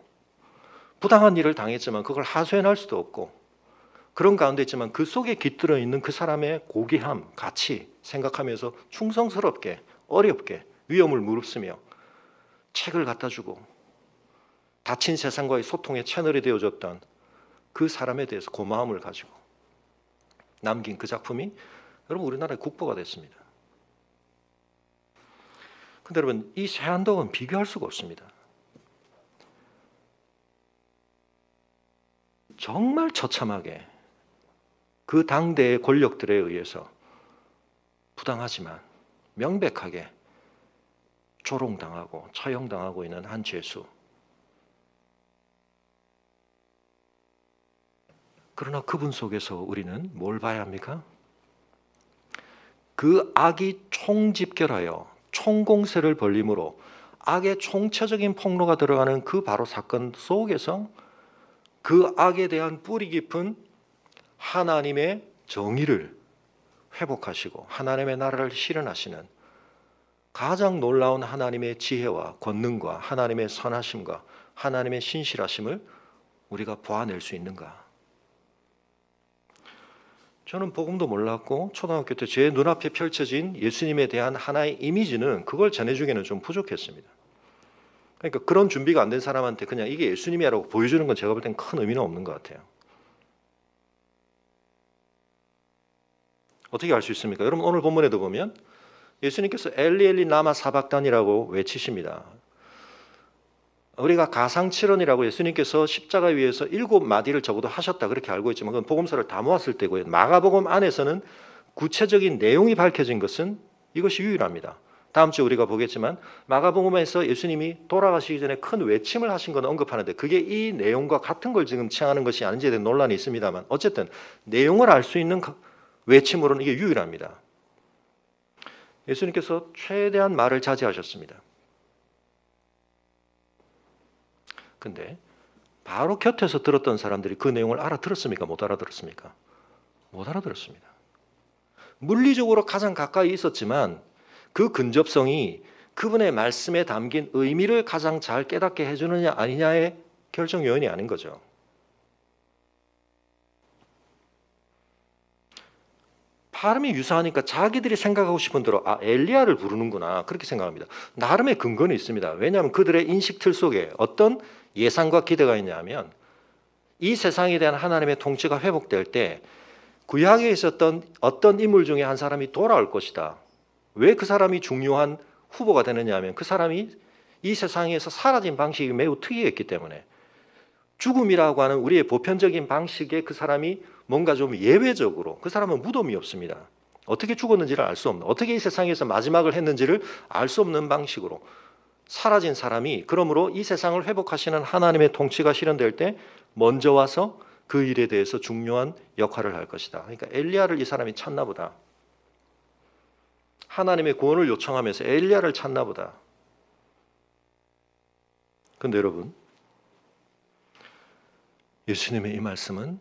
부당한 일을 당했지만 그걸 하소연할 수도 없고 그런 가운데 있지만 그 속에 깃들어 있는 그 사람의 고귀함, 가치 생각하면서 충성스럽게 어렵게 위험을 무릅쓰며 책을 갖다 주고 닫힌 세상과의 소통의 채널이 되어줬던 그 사람에 대해서 고마움을 가지고 남긴 그 작품이 여러분 우리나라의 국보가 됐습니다. 근데 여러분 이 세안도는 비교할 수가 없습니다. 정말 처참하게 그 당대의 권력들에 의해서 부당하지만 명백하게 조롱당하고 처형당하고 있는 한 죄수. 그러나 그분 속에서 우리는 뭘 봐야 합니까? 그 악이 총집결하여 총공세를 벌림으로 악의 총체적인 폭로가 들어가는 그 바로 사건 속에서 그 악에 대한 뿌리 깊은 하나님의 정의를 회복하시고 하나님의 나라를 실현하시는 가장 놀라운 하나님의 지혜와 권능과 하나님의 선하심과 하나님의 신실하심을 우리가 보아낼 수 있는가? 저는 복음도 몰랐고 초등학교 때 제 눈앞에 펼쳐진 예수님에 대한 하나의 이미지는 그걸 전해주기에는 좀 부족했습니다. 그러니까 그런 준비가 안 된 사람한테 그냥 이게 예수님이라고 보여주는 건 제가 볼 땐 큰 의미는 없는 것 같아요. 어떻게 알 수 있습니까? 여러분 오늘 본문에도 보면 예수님께서 엘리 엘리 라마 사박단이라고 외치십니다. 우리가 가상칠언이라고 예수님께서 십자가 위에서 7마디를 적어도 하셨다 그렇게 알고 있지만 그건 복음서를 다 모았을 때고요. 마가복음 안에서는 구체적인 내용이 밝혀진 것은 이것이 유일합니다. 다음 주에 우리가 보겠지만 마가복음에서 예수님이 돌아가시기 전에 큰 외침을 하신 건 언급하는데 그게 이 내용과 같은 걸 지금 취하는 것이 아닌지에 대한 논란이 있습니다만 어쨌든 내용을 알 수 있는 외침으로는 이게 유일합니다. 예수님께서 최대한 말을 자제하셨습니다. 근데 바로 곁에서 들었던 사람들이 그 내용을 알아들었습니까? 못 알아들었습니까? 못 알아들었습니다. 물리적으로 가장 가까이 있었지만 그 근접성이 그분의 말씀에 담긴 의미를 가장 잘 깨닫게 해주느냐 아니냐의 결정 요인이 아닌 거죠. 발음이 유사하니까 자기들이 생각하고 싶은 대로 엘리야를 부르는구나 그렇게 생각합니다. 나름의 근거는 있습니다. 왜냐하면 그들의 인식 틀 속에 어떤 예상과 기대가 있냐면 이 세상에 대한 하나님의 통치가 회복될 때 구약에 있었던 어떤 인물 중에 한 사람이 돌아올 것이다. 왜 그 사람이 중요한 후보가 되느냐 하면 그 사람이 이 세상에서 사라진 방식이 매우 특이했기 때문에 죽음이라고 하는 우리의 보편적인 방식에 그 사람이 뭔가 좀 예외적으로 그 사람은 무덤이 없습니다. 어떻게 죽었는지를 알 수 없는 어떻게 이 세상에서 마지막을 했는지를 알 수 없는 방식으로 사라진 사람이 그러므로 이 세상을 회복하시는 하나님의 통치가 실현될 때 먼저 와서 그 일에 대해서 중요한 역할을 할 것이다. 그러니까 엘리야를 이 사람이 찾나 보다. 하나님의 구원을 요청하면서 엘리야를 찾나 보다. 그런데 여러분 예수님의 이 말씀은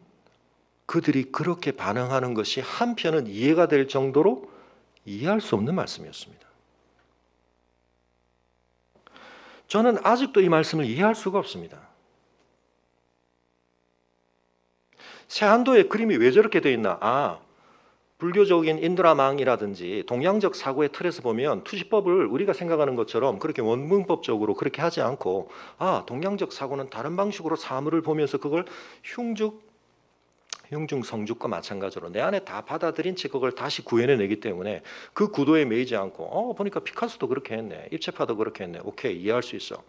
그들이 그렇게 반응하는 것이 한편은 이해가 될 정도로 이해할 수 없는 말씀이었습니다. 저는 아직도 이 말씀을 이해할 수가 없습니다. 세한도의 그림이 왜 저렇게 되어 있나? 불교적인 인드라망이라든지 동양적 사고의 틀에서 보면 투시법을 우리가 생각하는 것처럼 그렇게 원문법적으로 그렇게 하지 않고 동양적 사고는 다른 방식으로 사물을 보면서 그걸 흉중성죽과 마찬가지로 내 안에 다 받아들인 채 그걸 다시 구현해내기 때문에 그 구도에 매이지 않고 보니까 피카소도 그렇게 했네. 입체파도 그렇게 했네. 오케이, 이해할 수 있어.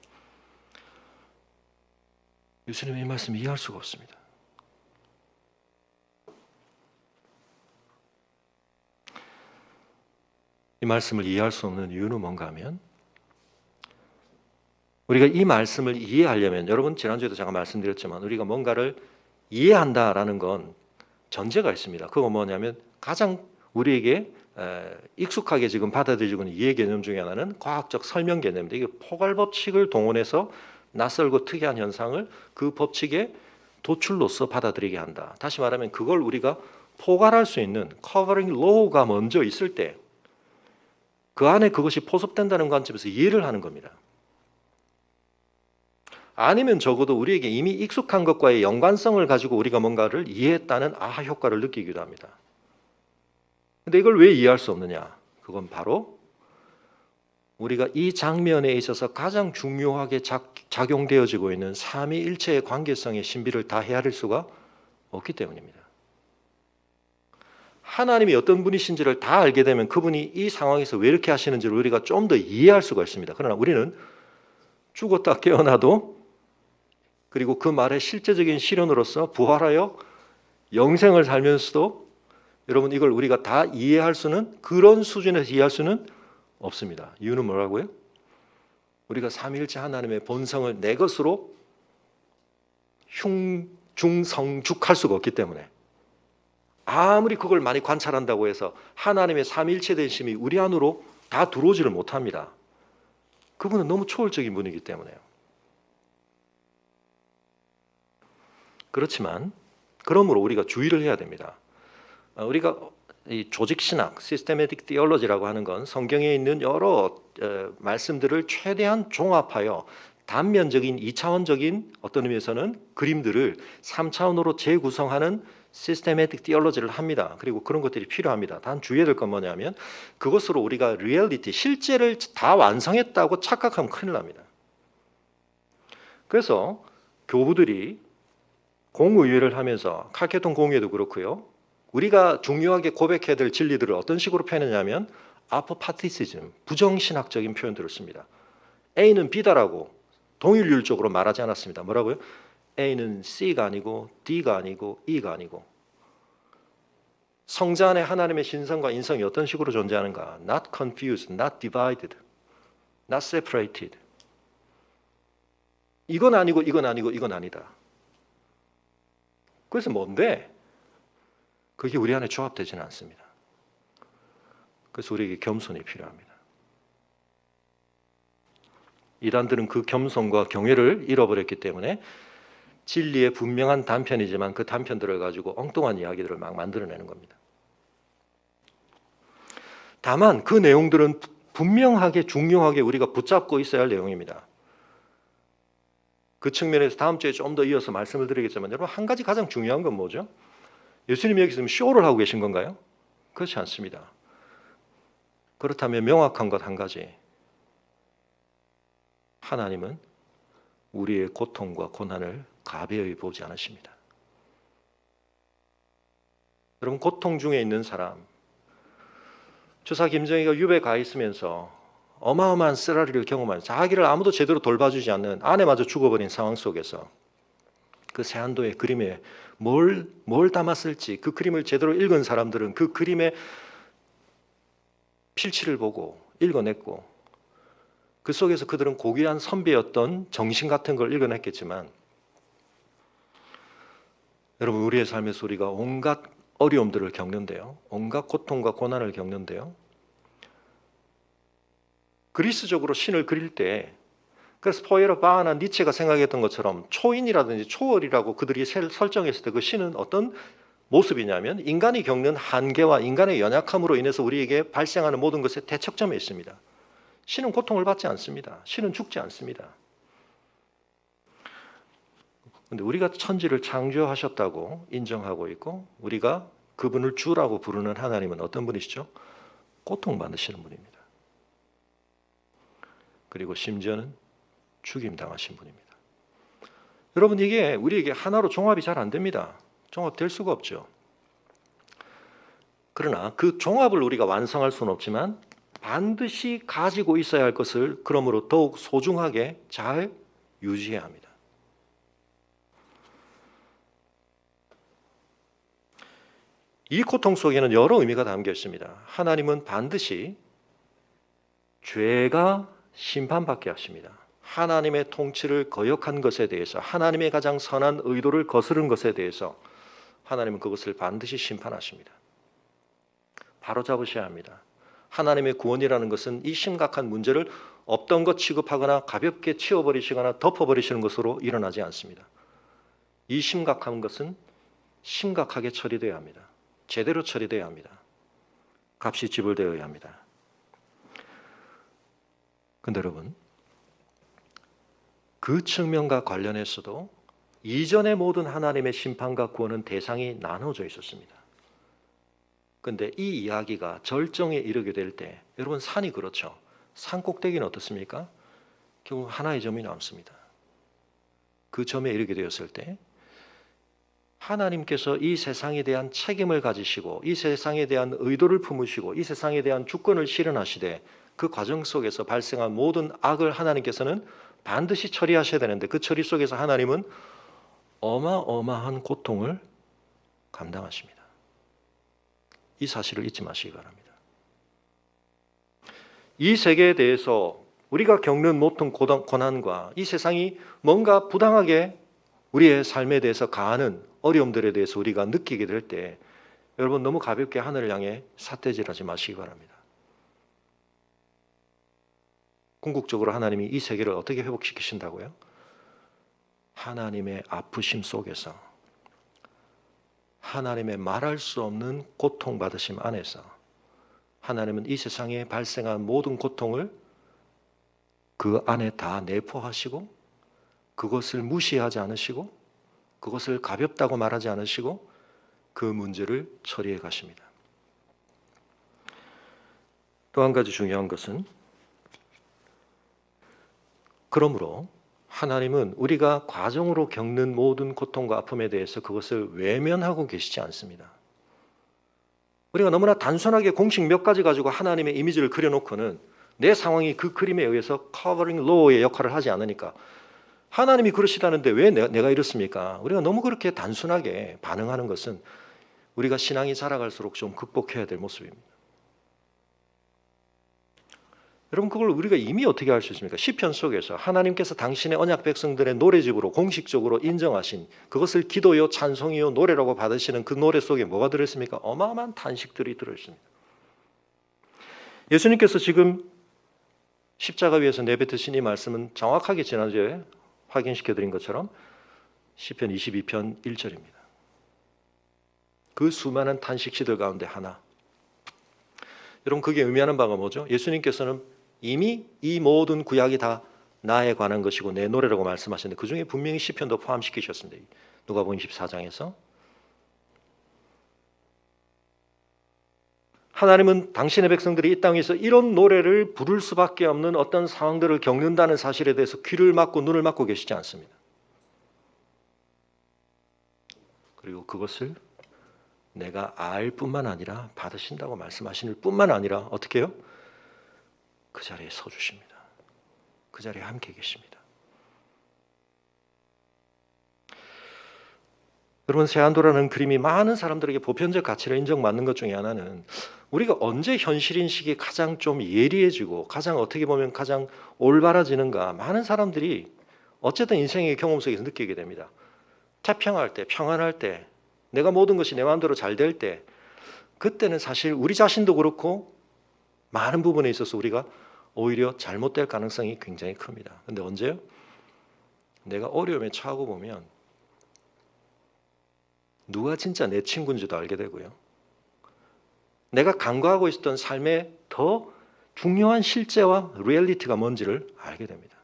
예수님의 이 말씀 이해할 수가 없습니다. 이 말씀을 이해할 수 없는 이유는 뭔가 하면 우리가 이 말씀을 이해하려면 여러분 지난주에도 제가 말씀드렸지만 우리가 뭔가를 이해한다라는 건 전제가 있습니다. 그거 뭐냐면 가장 우리에게 익숙하게 지금 받아들이고 있는 이해 개념 중에 하나는 과학적 설명 개념인데 이게 포괄 법칙을 동원해서 낯설고 특이한 현상을 그 법칙의 도출로서 받아들이게 한다. 다시 말하면 그걸 우리가 포괄할 수 있는 커버링 로우가 먼저 있을 때 그 안에 그것이 포섭된다는 관점에서 이해를 하는 겁니다. 아니면 적어도 우리에게 이미 익숙한 것과의 연관성을 가지고 우리가 뭔가를 이해했다는 아하 효과를 느끼기도 합니다. 근데 이걸 왜 이해할 수 없느냐? 그건 바로 우리가 이 장면에 있어서 가장 중요하게 작용되어지고 있는 삼위일체의 관계성의 신비를 다 헤아릴 수가 없기 때문입니다. 하나님이 어떤 분이신지를 다 알게 되면 그분이 이 상황에서 왜 이렇게 하시는지를 우리가 좀 더 이해할 수가 있습니다. 그러나 우리는 죽었다 깨어나도 그리고 그 말의 실제적인 실현으로서 부활하여 영생을 살면서도 여러분 이걸 우리가 다 이해할 수는 그런 수준에서 이해할 수는 없습니다. 이유는 뭐라고요? 우리가 삼위일체 하나님의 본성을 내 것으로 흉중성죽할 수가 없기 때문에 아무리 그걸 많이 관찰한다고 해서 하나님의 삼위일체 되심이 우리 안으로 다 들어오지를 못합니다. 그분은 너무 초월적인 분이기 때문에요. 그렇지만 그러므로 우리가 주의를 해야 됩니다. 우리가 이 조직신학, 시스테매틱 티올로지라고 하는 건 성경에 있는 여러 말씀들을 최대한 종합하여 단면적인 2차원적인 어떤 의미에서는 그림들을 3차원으로 재구성하는 시스테매틱 티올로지를 합니다. 그리고 그런 것들이 필요합니다. 단 주의해야 될 건 뭐냐면 그것으로 우리가 리얼리티, 실제를 다 완성했다고 착각하면 큰일 납니다. 그래서 교부들이 공의회를 하면서 칼케톤 공의회도 그렇고요. 우리가 중요하게 고백해야 될 진리들을 어떤 식으로 표현하냐면 아포파티시즘, 부정신학적인 표현들을 씁니다. A는 B다라고 동일률적으로 말하지 않았습니다. 뭐라고요? A는 C가 아니고 D가 아니고 E가 아니고 성자 안에 하나님의 신성과 인성이 어떤 식으로 존재하는가? Not confused, not divided, not separated. 이건 아니고 이건 아니고 이건 아니다. 그래서 뭔데? 그게 우리 안에 조합되지는 않습니다. 그래서 우리에게 겸손이 필요합니다. 이단들은 그 겸손과 경외를 잃어버렸기 때문에 진리의 분명한 단편이지만 그 단편들을 가지고 엉뚱한 이야기들을 막 만들어내는 겁니다. 다만 그 내용들은 분명하게 중요하게 우리가 붙잡고 있어야 할 내용입니다. 그 측면에서 다음 주에 좀 더 이어서 말씀을 드리겠지만 여러분 한 가지 가장 중요한 건 뭐죠? 예수님이 여기서 쇼를 하고 계신 건가요? 그렇지 않습니다. 그렇다면 명확한 것 한 가지, 하나님은 우리의 고통과 고난을 가벼이 보지 않으십니다. 여러분, 고통 중에 있는 사람, 주사 김정희가 유배 가 있으면서 어마어마한 쓰라리를 경험한, 자기를 아무도 제대로 돌봐주지 않는 아내마저 죽어버린 상황 속에서 그 세안도의 그림에 뭘 담았을지, 그 그림을 제대로 읽은 사람들은 그 그림의 필치를 보고 읽어냈고, 그 속에서 그들은 고귀한 선비였던 정신 같은 걸 읽어냈겠지만, 여러분, 우리의 삶에서 우리가 온갖 어려움들을 겪는데요, 온갖 고통과 고난을 겪는데요, 그리스적으로 신을 그릴 때, 그래서 포에러 바하나 니체가 생각했던 것처럼 초인이라든지 초월이라고 그들이 설정했을 때 그 신은 어떤 모습이냐면 인간이 겪는 한계와 인간의 연약함으로 인해서 우리에게 발생하는 모든 것의 대척점에 있습니다. 신은 고통을 받지 않습니다. 신은 죽지 않습니다. 그런데 우리가 천지를 창조하셨다고 인정하고 있고 우리가 그분을 주라고 부르는 하나님은 어떤 분이시죠? 고통받으시는 분입니다. 그리고 심지어는 죽임당하신 분입니다. 여러분, 이게 우리에게 하나로 종합이 잘 안 됩니다. 종합될 수가 없죠. 그러나 그 종합을 우리가 완성할 수는 없지만 반드시 가지고 있어야 할 것을 그러므로 더욱 소중하게 잘 유지해야 합니다. 이 고통 속에는 여러 의미가 담겨 있습니다. 하나님은 반드시 죄가 심판받게 하십니다. 하나님의 통치를 거역한 것에 대해서, 하나님의 가장 선한 의도를 거스른 것에 대해서 하나님은 그것을 반드시 심판하십니다. 바로잡으셔야 합니다. 하나님의 구원이라는 것은 이 심각한 문제를 없던 것 취급하거나 가볍게 치워버리시거나 덮어버리시는 것으로 일어나지 않습니다. 이 심각한 것은 심각하게 처리되어야 합니다. 제대로 처리되어야 합니다. 값이 지불되어야 합니다. 근데 여러분, 그 측면과 관련해서도 이전의 모든 하나님의 심판과 구원은 대상이 나눠져 있었습니다. 그런데 이 이야기가 절정에 이르게 될 때, 여러분, 산이 그렇죠. 산 꼭대기는 어떻습니까? 결국 하나의 점이 남습니다. 그 점에 이르게 되었을 때 하나님께서 이 세상에 대한 책임을 가지시고 이 세상에 대한 의도를 품으시고 이 세상에 대한 주권을 실현하시되 그 과정 속에서 발생한 모든 악을 하나님께서는 반드시 처리하셔야 되는데 그 처리 속에서 하나님은 어마어마한 고통을 감당하십니다. 이 사실을 잊지 마시기 바랍니다. 이 세계에 대해서 우리가 겪는 모든 고난과 이 세상이 뭔가 부당하게 우리의 삶에 대해서 가하는 어려움들에 대해서 우리가 느끼게 될 때 여러분, 너무 가볍게 하늘을 향해 삿대질하지 마시기 바랍니다. 궁극적으로 하나님이 이 세계를 어떻게 회복시키신다고요? 하나님의 아프심 속에서, 하나님의 말할 수 없는 고통받으심 안에서 하나님은 이 세상에 발생한 모든 고통을 그 안에 다 내포하시고 그것을 무시하지 않으시고 그것을 가볍다고 말하지 않으시고 그 문제를 처리해 가십니다. 또 한 가지 중요한 것은, 그러므로 하나님은 우리가 과정으로 겪는 모든 고통과 아픔에 대해서 그것을 외면하고 계시지 않습니다. 우리가 너무나 단순하게 공식 몇 가지 가지고 하나님의 이미지를 그려놓고는 내 상황이 그 그림에 의해서 커버링 로우의 역할을 하지 않으니까 하나님이 그러시다는데 왜 내가 이렇습니까? 우리가 너무 그렇게 단순하게 반응하는 것은 우리가 신앙이 자라갈수록 좀 극복해야 될 모습입니다. 여러분, 그걸 우리가 이미 어떻게 할 수 있습니까? 시편 속에서 하나님께서 당신의 언약 백성들의 노래집으로 공식적으로 인정하신 그것을 기도요, 찬송이요, 노래라고 받으시는 그 노래 속에 뭐가 들어있습니까? 어마어마한 탄식들이 들어있습니다. 예수님께서 지금 십자가 위에서 내뱉으신 이 말씀은 정확하게 지난주에 확인시켜드린 것처럼 시편 22편 1절입니다. 그 수많은 탄식시들 가운데 하나. 여러분, 그게 의미하는 바가 뭐죠? 예수님께서는 이미 이 모든 구약이 다 나에 관한 것이고 내 노래라고 말씀하셨는데 그 중에 분명히 시편도 포함시키셨습니다. 누가복음 24장에서. 하나님은 당신의 백성들이 이 땅에서 이런 노래를 부를 수밖에 없는 어떤 상황들을 겪는다는 사실에 대해서 귀를 막고 눈을 막고 계시지 않습니다. 그리고 그것을 내가 알 뿐만 아니라 받으신다고 말씀하실 뿐만 아니라 어떻게 해요? 그 자리에 서 주십니다. 그 자리에 함께 계십니다. 여러분, 세안도라는 그림이 많은 사람들에게 보편적 가치를 인정받는 것 중에 하나는 우리가 언제 현실인식이 가장 좀 예리해지고 가장 어떻게 보면 가장 올바라지는가, 많은 사람들이 어쨌든 인생의 경험 속에서 느끼게 됩니다. 태평할 때, 평안할 때, 내가 모든 것이 내 마음대로 잘 될 때, 그때는 사실 우리 자신도 그렇고 많은 부분에 있어서 우리가 오히려 잘못될 가능성이 굉장히 큽니다. 근데 언제요? 내가 어려움에 처하고 보면 누가 진짜 내 친구인지도 알게 되고요. 내가 간과하고 있었던 삶의 더 중요한 실제와 리얼리티가 뭔지를 알게 됩니다.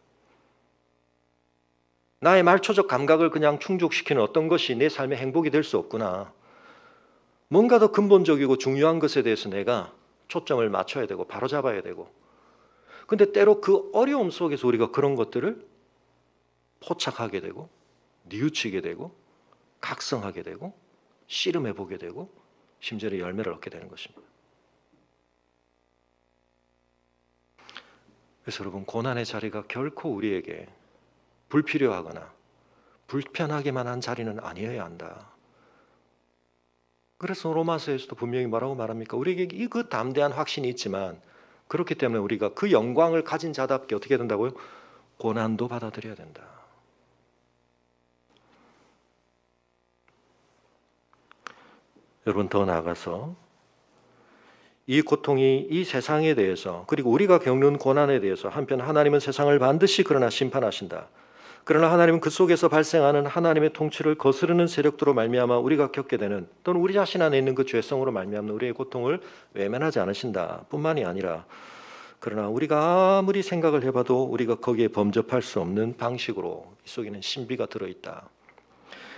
나의 말초적 감각을 그냥 충족시키는 어떤 것이 내 삶의 행복이 될 수 없구나. 뭔가 더 근본적이고 중요한 것에 대해서 내가 초점을 맞춰야 되고 바로잡아야 되고, 근데 때로 그 어려움 속에서 우리가 그런 것들을 포착하게 되고 뉘우치게 되고 각성하게 되고 씨름해 보게 되고 심지어 열매를 얻게 되는 것입니다. 그래서 여러분, 고난의 자리가 결코 우리에게 불필요하거나 불편하게만 한 자리는 아니어야 한다. 그래서 로마서에서도 분명히 뭐라고 말합니까? 우리에게 그 담대한 확신이 있지만 그렇기 때문에 우리가 그 영광을 가진 자답게 어떻게 된다고요? 고난도 받아들여야 된다. 여러분, 더 나아가서 이 고통이 이 세상에 대해서, 그리고 우리가 겪는 고난에 대해서 한편 하나님은 세상을 반드시 그러나 심판하신다. 그러나 하나님은 그 속에서 발생하는 하나님의 통치를 거스르는 세력들로 말미암아 우리가 겪게 되는, 또는 우리 자신 안에 있는 그 죄성으로 말미암는 우리의 고통을 외면하지 않으신다 뿐만이 아니라, 그러나 우리가 아무리 생각을 해봐도 우리가 거기에 범접할 수 없는 방식으로 이 속에는 신비가 들어있다.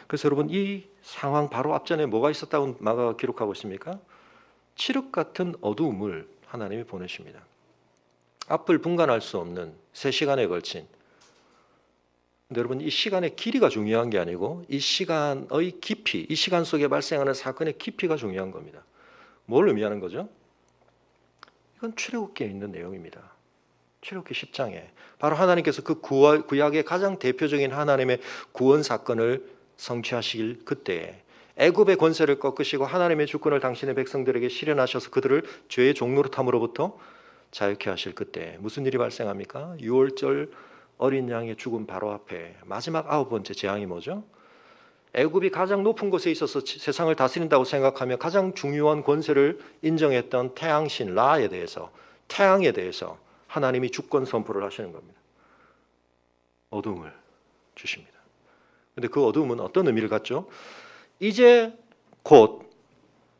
그래서 여러분, 이 상황 바로 앞전에 뭐가 있었다고 마가가 기록하고 있습니까? 칠흑 같은 어두움을 하나님이 보내십니다. 앞을 분간할 수 없는 3시간에 걸친, 근데 여러분, 이 시간의 길이가 중요한 게 아니고 이 시간의 깊이, 이 시간 속에 발생하는 사건의 깊이가 중요한 겁니다. 뭘 의미하는 거죠? 이건 출애굽기에 있는 내용입니다. 출애굽기 10장에 바로 하나님께서 그 구약의 가장 대표적인 하나님의 구원 사건을 성취하실 그때에 애굽의 권세를 꺾으시고 하나님의 주권을 당신의 백성들에게 실현하셔서 그들을 죄의 종노릇함으로부터 자유케 하실 그때 무슨 일이 발생합니까? 6월절 어린 양의 죽음 바로 앞에 마지막 9번째 재앙이 뭐죠? 애굽이 가장 높은 곳에 있어서 세상을 다스린다고 생각하며 가장 중요한 권세를 인정했던 태양신 라에 대해서, 태양에 대해서 하나님이 주권 선포를 하시는 겁니다. 어둠을 주십니다. 그런데 그 어둠은 어떤 의미를 갖죠? 이제 곧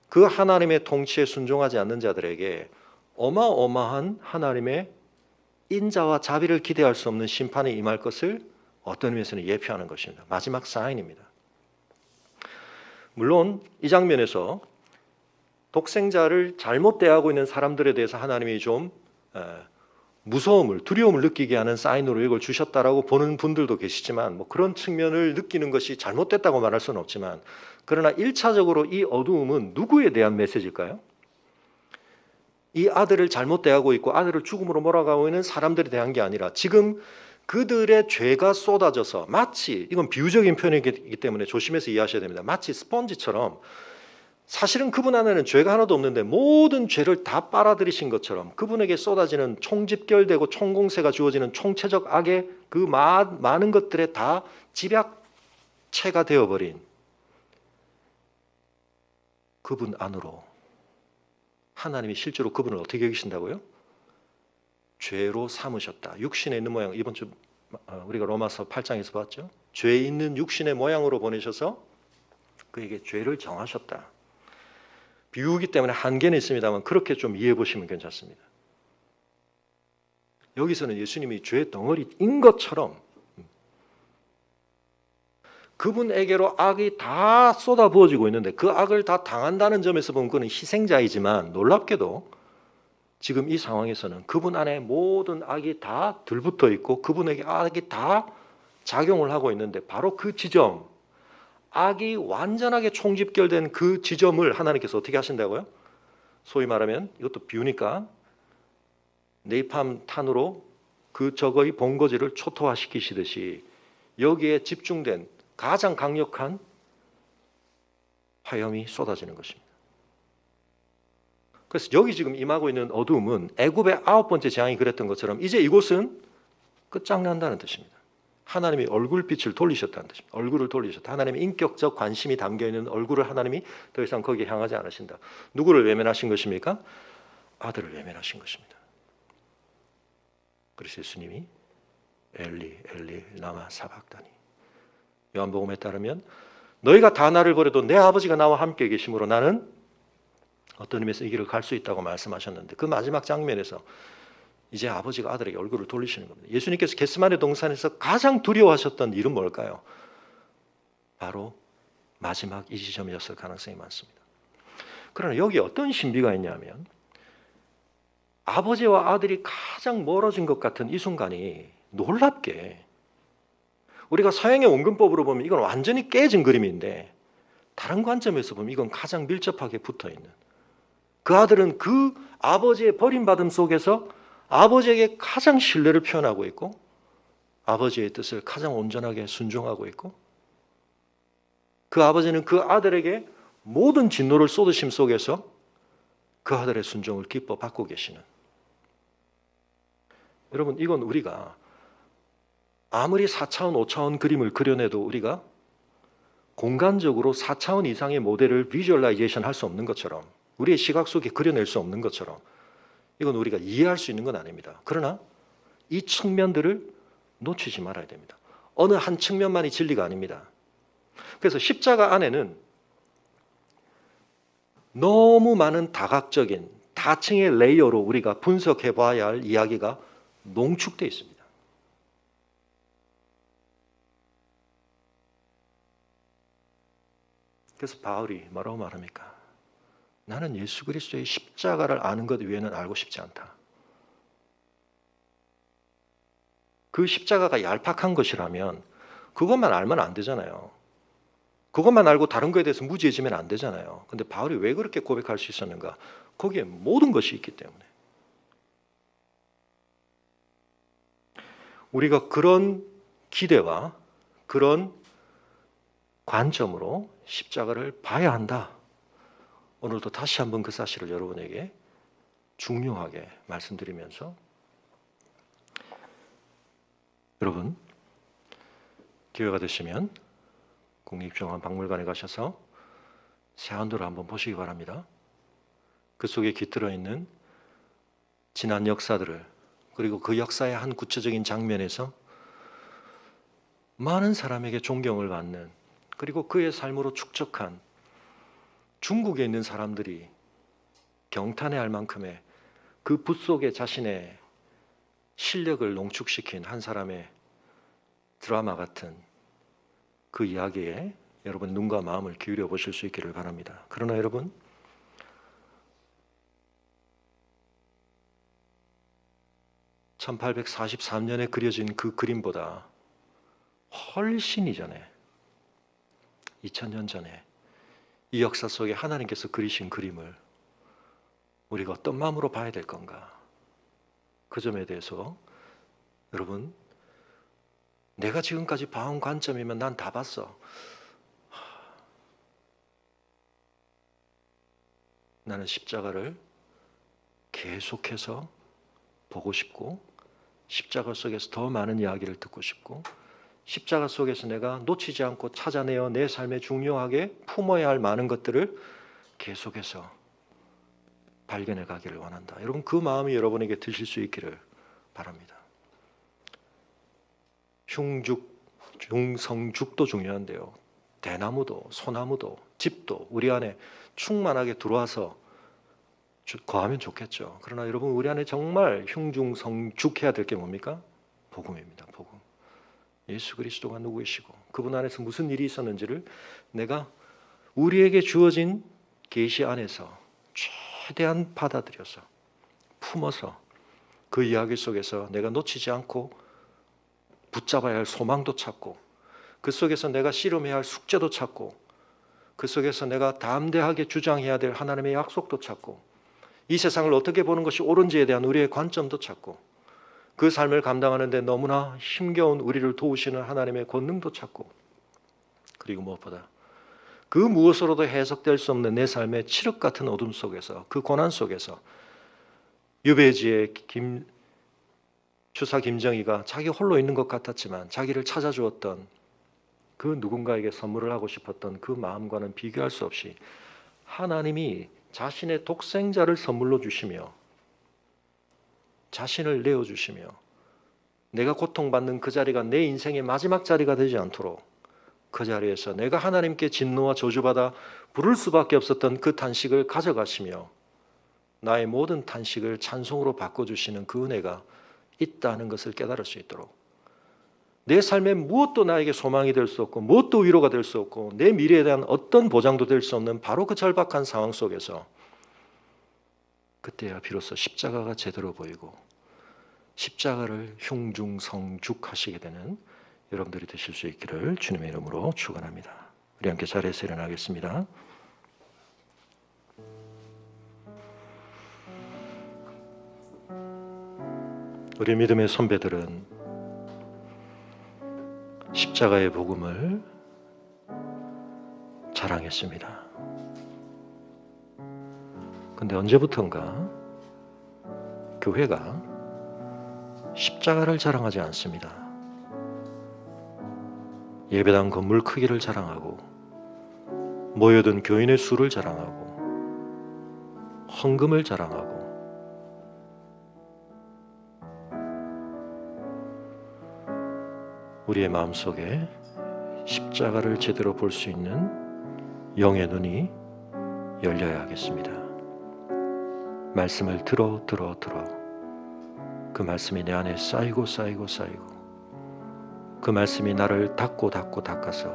그 하나님의 통치에 순종하지 않는 자들에게 어마어마한 하나님의 인자와 자비를 기대할 수 없는 심판이 임할 것을 어떤 의미에서는 예표하는 것입니다. 마지막 사인입니다. 물론 이 장면에서 독생자를 잘못 대하고 있는 사람들에 대해서 하나님이 좀 무서움을, 두려움을 느끼게 하는 사인으로 이걸 주셨다라고 보는 분들도 계시지만, 뭐 그런 측면을 느끼는 것이 잘못됐다고 말할 수는 없지만, 그러나 1차적으로 이 어두움은 누구에 대한 메시지일까요? 이 아들을 잘못 대하고 있고 아들을 죽음으로 몰아가고 있는 사람들에 대한 게 아니라 지금 그들의 죄가 쏟아져서, 마치, 이건 비유적인 표현이기 때문에 조심해서 이해하셔야 됩니다. 마치 스펀지처럼 사실은 그분 안에는 죄가 하나도 없는데 모든 죄를 다 빨아들이신 것처럼 그분에게 쏟아지는 총집결되고 총공세가 주어지는 총체적 악의 그 많은 것들에 다 집약체가 되어버린 그분 안으로 하나님이 실제로 그분을 어떻게 여기신다고요? 죄로 삼으셨다. 육신에 있는 모양, 이번 주 우리가 로마서 8장에서 봤죠. 죄 있는 육신의 모양으로 보내셔서 그에게 죄를 정하셨다. 비유이기 때문에 한계는 있습니다만 그렇게 좀 이해해 보시면 괜찮습니다. 여기서는 예수님이 죄의 덩어리인 것처럼 그분에게로 악이 다 쏟아부어지고 있는데 그 악을 다 당한다는 점에서 보면 그는 희생자이지만 놀랍게도 지금 이 상황에서는 그분 안에 모든 악이 다 들붙어 있고 그분에게 악이 다 작용을 하고 있는데 바로 그 지점, 악이 완전하게 총집결된 그 지점을 하나님께서 어떻게 하신다고요? 소위 말하면 이것도 비우니까 네이팜 탄으로 그 적의 본거지를 초토화시키시듯이 여기에 집중된 가장 강력한 화염이 쏟아지는 것입니다. 그래서 여기 지금 임하고 있는 어두움은 애굽의 9번째 재앙이 그랬던 것처럼 이제 이곳은 끝장난다는 뜻입니다. 하나님이 얼굴빛을 돌리셨다는 뜻입니다. 얼굴을 돌리셨다. 하나님의 인격적 관심이 담겨있는 얼굴을 하나님이 더 이상 거기에 향하지 않으신다. 누구를 외면하신 것입니까? 아들을 외면하신 것입니다. 그래서 예수님이 엘리 엘리 라마 사박다니, 요한복음에 따르면 너희가 다 나를 버려도 내 아버지가 나와 함께 계심으로 나는 어떤 의미에서 이 길을 갈 수 있다고 말씀하셨는데 그 마지막 장면에서 이제 아버지가 아들에게 얼굴을 돌리시는 겁니다. 예수님께서 겟세마네 동산에서 가장 두려워하셨던 일은 뭘까요? 바로 마지막 이 지점이었을 가능성이 많습니다. 그러나 여기 어떤 신비가 있냐면 아버지와 아들이 가장 멀어진 것 같은 이 순간이 놀랍게 우리가 서양의 원근법으로 보면 이건 완전히 깨진 그림인데 다른 관점에서 보면 이건 가장 밀접하게 붙어있는, 그 아들은 그 아버지의 버림받음 속에서 아버지에게 가장 신뢰를 표현하고 있고 아버지의 뜻을 가장 온전하게 순종하고 있고 그 아버지는 그 아들에게 모든 진노를 쏟으심 속에서 그 아들의 순종을 기뻐 받고 계시는, 여러분 이건 우리가 아무리 4차원 5차원 그림을 그려내도 우리가 공간적으로 4차원 이상의 모델을 비주얼라이제이션 할 수 없는 것처럼 우리의 시각 속에 그려낼 수 없는 것처럼 이건 우리가 이해할 수 있는 건 아닙니다. 그러나 이 측면들을 놓치지 말아야 됩니다. 어느 한 측면만이 진리가 아닙니다. 그래서 십자가 안에는 너무 많은 다각적인 다층의 레이어로 우리가 분석해 봐야 할 이야기가 농축되어 있습니다. 그래서 바울이 뭐라고 말합니까? 나는 예수 그리스도의 십자가를 아는 것 외에는 알고 싶지 않다. 그 십자가가 얄팍한 것이라면 그것만 알면 안 되잖아요. 그것만 알고 다른 거에 대해서 무지해지면 안 되잖아요. 근데 바울이 왜 그렇게 고백할 수 있었는가? 거기에 모든 것이 있기 때문에. 우리가 그런 기대와 그런 관점으로 십자가를 봐야 한다. 오늘도 다시 한번 그 사실을 여러분에게 중요하게 말씀드리면서, 여러분 기회가 되시면 국립중앙박물관에 가셔서 세안도를 한번 보시기 바랍니다. 그 속에 깃들어 있는 지난 역사들을, 그리고 그 역사의 한 구체적인 장면에서 많은 사람에게 존경을 받는, 그리고 그의 삶으로 축적한 중국에 있는 사람들이 경탄해할 만큼의 그 붓 속에 자신의 실력을 농축시킨 한 사람의 드라마 같은 그 이야기에 여러분 눈과 마음을 기울여 보실 수 있기를 바랍니다. 그러나 여러분, (1843년에) 그려진 그 그림보다 훨씬 이전에 2000년 전에 이 역사 속에 하나님께서 그리신 그림을 우리가 어떤 마음으로 봐야 될 건가? 그 점에 대해서 여러분, 내가 지금까지 봐온 관점이면 난 다 봤어. 나는 십자가를 계속해서 보고 싶고 십자가 속에서 더 많은 이야기를 듣고 싶고 십자가 속에서 내가 놓치지 않고 찾아내어 내 삶에 중요하게 품어야 할 많은 것들을 계속해서 발견해 가기를 원한다. 여러분 그 마음이 여러분에게 드실 수 있기를 바랍니다. 흉죽, 중성죽도 중요한데요. 대나무도 소나무도 집도 우리 안에 충만하게 들어와서 거하면 좋겠죠. 그러나 여러분 우리 안에 정말 흉중성죽해야 될 게 뭡니까? 복음입니다. 복음. 예수 그리스도가 누구이시고 그분 안에서 무슨 일이 있었는지를 내가 우리에게 주어진 계시 안에서 최대한 받아들여서 품어서 그 이야기 속에서 내가 놓치지 않고 붙잡아야 할 소망도 찾고, 그 속에서 내가 씨름해야 할 숙제도 찾고, 그 속에서 내가 담대하게 주장해야 될 하나님의 약속도 찾고, 이 세상을 어떻게 보는 것이 옳은지에 대한 우리의 관점도 찾고, 그 삶을 감당하는 데 너무나 힘겨운 우리를 도우시는 하나님의 권능도 찾고, 그리고 무엇보다 그 무엇으로도 해석될 수 없는 내 삶의 칠흑 같은 어둠 속에서, 그 고난 속에서 유배지의 추사 김정희가 자기 홀로 있는 것 같았지만 자기를 찾아주었던 그 누군가에게 선물을 하고 싶었던 그 마음과는 비교할 수 없이 하나님이 자신의 독생자를 선물로 주시며 자신을 내어주시며 내가 고통받는 그 자리가 내 인생의 마지막 자리가 되지 않도록 그 자리에서 내가 하나님께 진노와 저주받아 부를 수밖에 없었던 그 탄식을 가져가시며 나의 모든 탄식을 찬송으로 바꿔주시는 그 은혜가 있다는 것을 깨달을 수 있도록, 내 삶에 무엇도 나에게 소망이 될 수 없고 무엇도 위로가 될 수 없고 내 미래에 대한 어떤 보장도 될 수 없는 바로 그 절박한 상황 속에서 그때야 비로소 십자가가 제대로 보이고 십자가를 흉중성죽하시게 되는 여러분들이 되실 수 있기를 주님의 이름으로 축원합니다. 우리 함께 자리에서 일어나겠습니다. 우리 믿음의 선배들은 십자가의 복음을 자랑했습니다. 근데 언제부턴가 교회가 십자가를 자랑하지 않습니다. 예배당 건물 크기를 자랑하고 모여든 교인의 수를 자랑하고 헌금을 자랑하고, 우리의 마음속에 십자가를 제대로 볼 수 있는 영의 눈이 열려야 하겠습니다. 말씀을 들어 그 말씀이 내 안에 쌓이고 그 말씀이 나를 닦아서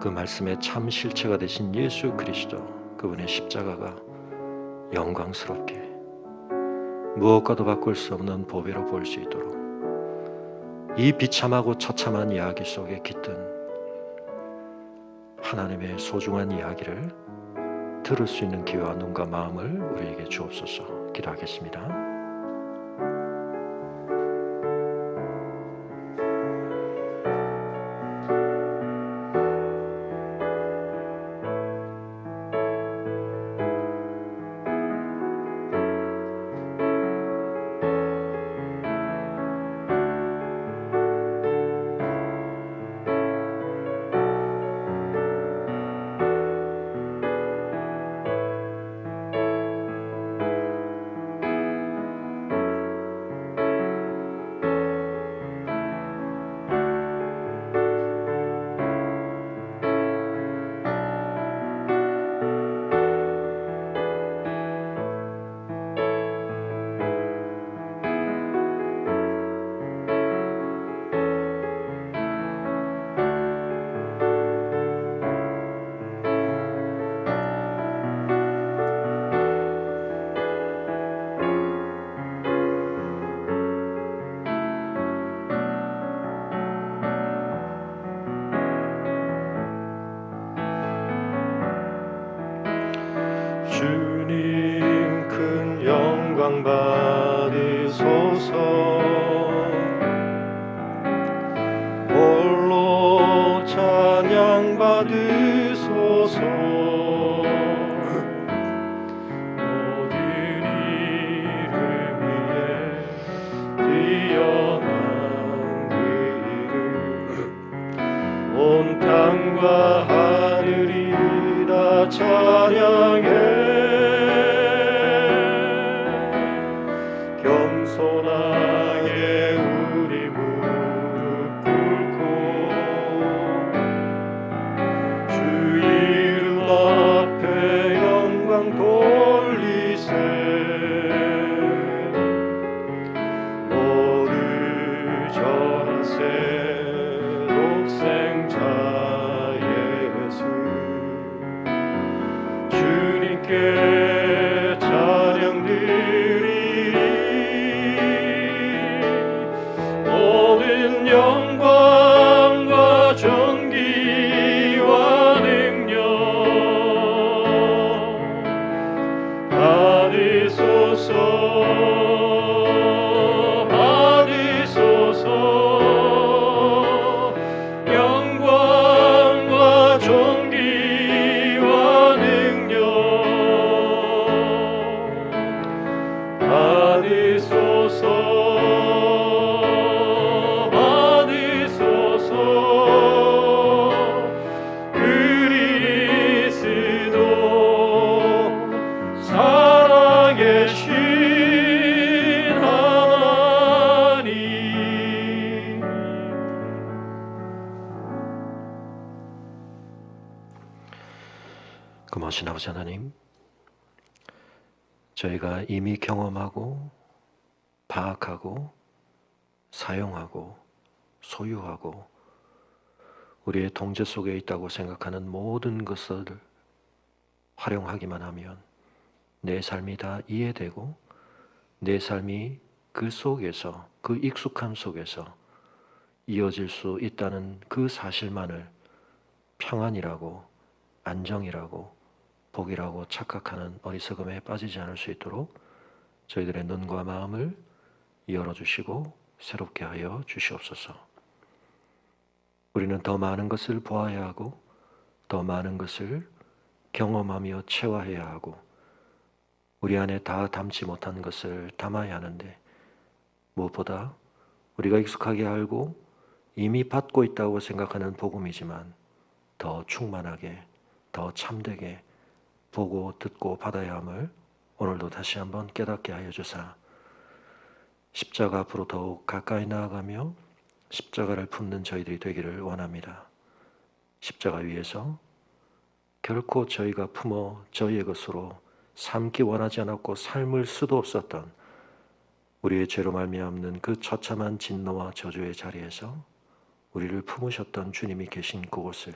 그 말씀의 참 실체가 되신 예수 그리스도, 그분의 십자가가 영광스럽게 무엇과도 바꿀 수 없는 보배로 보일 수 있도록 이 비참하고 처참한 이야기 속에 깃든 하나님의 소중한 이야기를 들을 수 있는 귀와 눈과 마음을 우리에게 주옵소서. 기도하겠습니다. 주님 큰 영광 받으소서. 홀로 찬양 받으소서. 모든 이름 위에 뛰어난 그 이름, 온 땅과 하늘이 다 찬양해. 겸손하게 우리 무릎 꿇고 주 이름 앞에 영광 돌리세. 모두 절하세. 금오신 아버지 하나님, 저희가 이미 경험하고 파악하고 사용하고 소유하고 우리의 통제 속에 있다고 생각하는 모든 것을 활용하기만 하면 내 삶이 다 이해되고 내 삶이 그 속에서, 그 익숙함 속에서 이어질 수 있다는 그 사실만을 평안이라고, 안정이라고, 복이라고 착각하는 어리석음에 빠지지 않을 수 있도록 저희들의 눈과 마음을 열어주시고 새롭게 하여 주시옵소서. 우리는 더 많은 것을 보아야 하고 더 많은 것을 경험하며 체화해야 하고 우리 안에 다 담지 못한 것을 담아야 하는데, 무엇보다 우리가 익숙하게 알고 이미 받고 있다고 생각하는 복음이지만 더 충만하게, 더 참되게 보고 듣고 받아야 함을 오늘도 다시 한번 깨닫게 하여 주사, 십자가 앞으로 더욱 가까이 나아가며 십자가를 품는 저희들이 되기를 원합니다. 십자가 위에서 결코 저희가 품어 저희의 것으로 삼기 원하지 않았고 삶을 수도 없었던 우리의 죄로 말미암는 그 처참한 진노와 저주의 자리에서 우리를 품으셨던 주님이 계신 그곳을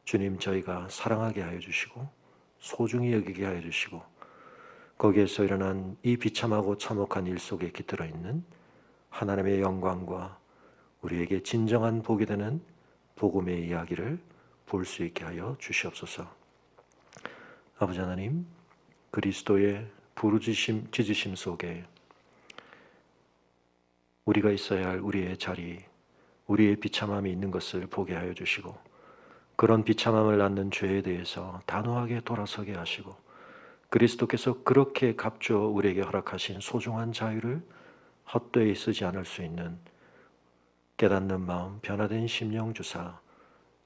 주님, 저희가 사랑하게 하여 주시고 소중히 여기게 하여 주시고 거기에서 일어난 이 비참하고 참혹한 일 속에 깃들어 있는 하나님의 영광과 우리에게 진정한 복이 되는 복음의 이야기를 볼 수 있게 하여 주시옵소서. 아버지 하나님, 그리스도의 부르짖으심, 짖으심 속에 우리가 있어야 할 우리의 자리, 우리의 비참함이 있는 것을 보게 하여 주시고 그런 비참함을 낳는 죄에 대해서 단호하게 돌아서게 하시고 그리스도께서 그렇게 값주어 우리에게 허락하신 소중한 자유를 헛되이 쓰지 않을 수 있는 깨닫는 마음, 변화된 심령 주사,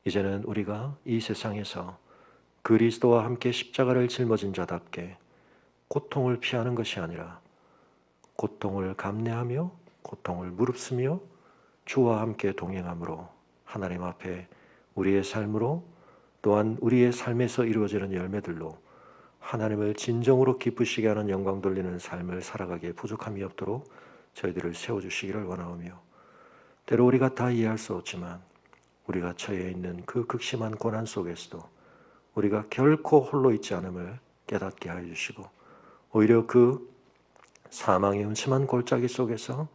이제는 우리가 이 세상에서 그리스도와 함께 십자가를 짊어진 자답게 고통을 피하는 것이 아니라 고통을 감내하며 고통을 무릅쓰며 주와 함께 동행함으로 하나님 앞에 우리의 삶으로 또한 우리의 삶에서 이루어지는 열매들로 하나님을 진정으로 기쁘시게 하는 영광 돌리는 삶을 살아가기에 부족함이 없도록 저희들을 세워주시기를 원하오며, 때로 우리가 다 이해할 수 없지만 우리가 처해 있는 그 극심한 고난 속에서도 우리가 결코 홀로 있지 않음을 깨닫게 하여 주시고 오히려 그 사망의 음침한 골짜기 속에서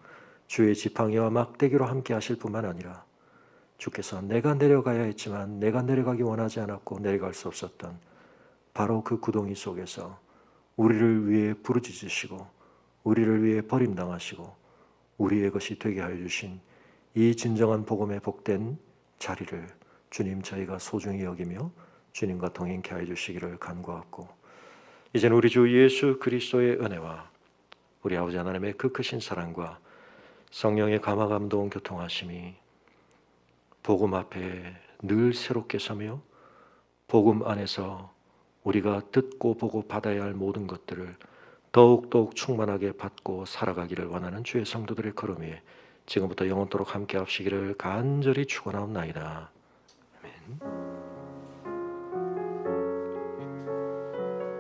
주의 지팡이와 막대기로 함께 하실 뿐만 아니라 주께서 내가 내려가야 했지만 내가 내려가기 원하지 않았고 내려갈 수 없었던 바로 그 구덩이 속에서 우리를 위해 부르짖으시고 우리를 위해 버림당하시고 우리의 것이 되게 하여 주신 이 진정한 복음의 복된 자리를 주님, 저희가 소중히 여기며 주님과 동행케 하여 주시기를 간구하고, 이제는 우리 주 예수 그리스도의 은혜와 우리 아버지 하나님의 그 크신 사랑과 성령의 감화 감동 교통하심이 복음 앞에 늘 새롭게 서며 복음 안에서 우리가 듣고 보고 받아야 할 모든 것들을 더욱더욱 충만하게 받고 살아가기를 원하는 주의 성도들의 걸음 위에 지금부터 영원토록 함께 하시기를 간절히 축원하옵나이다. 아멘.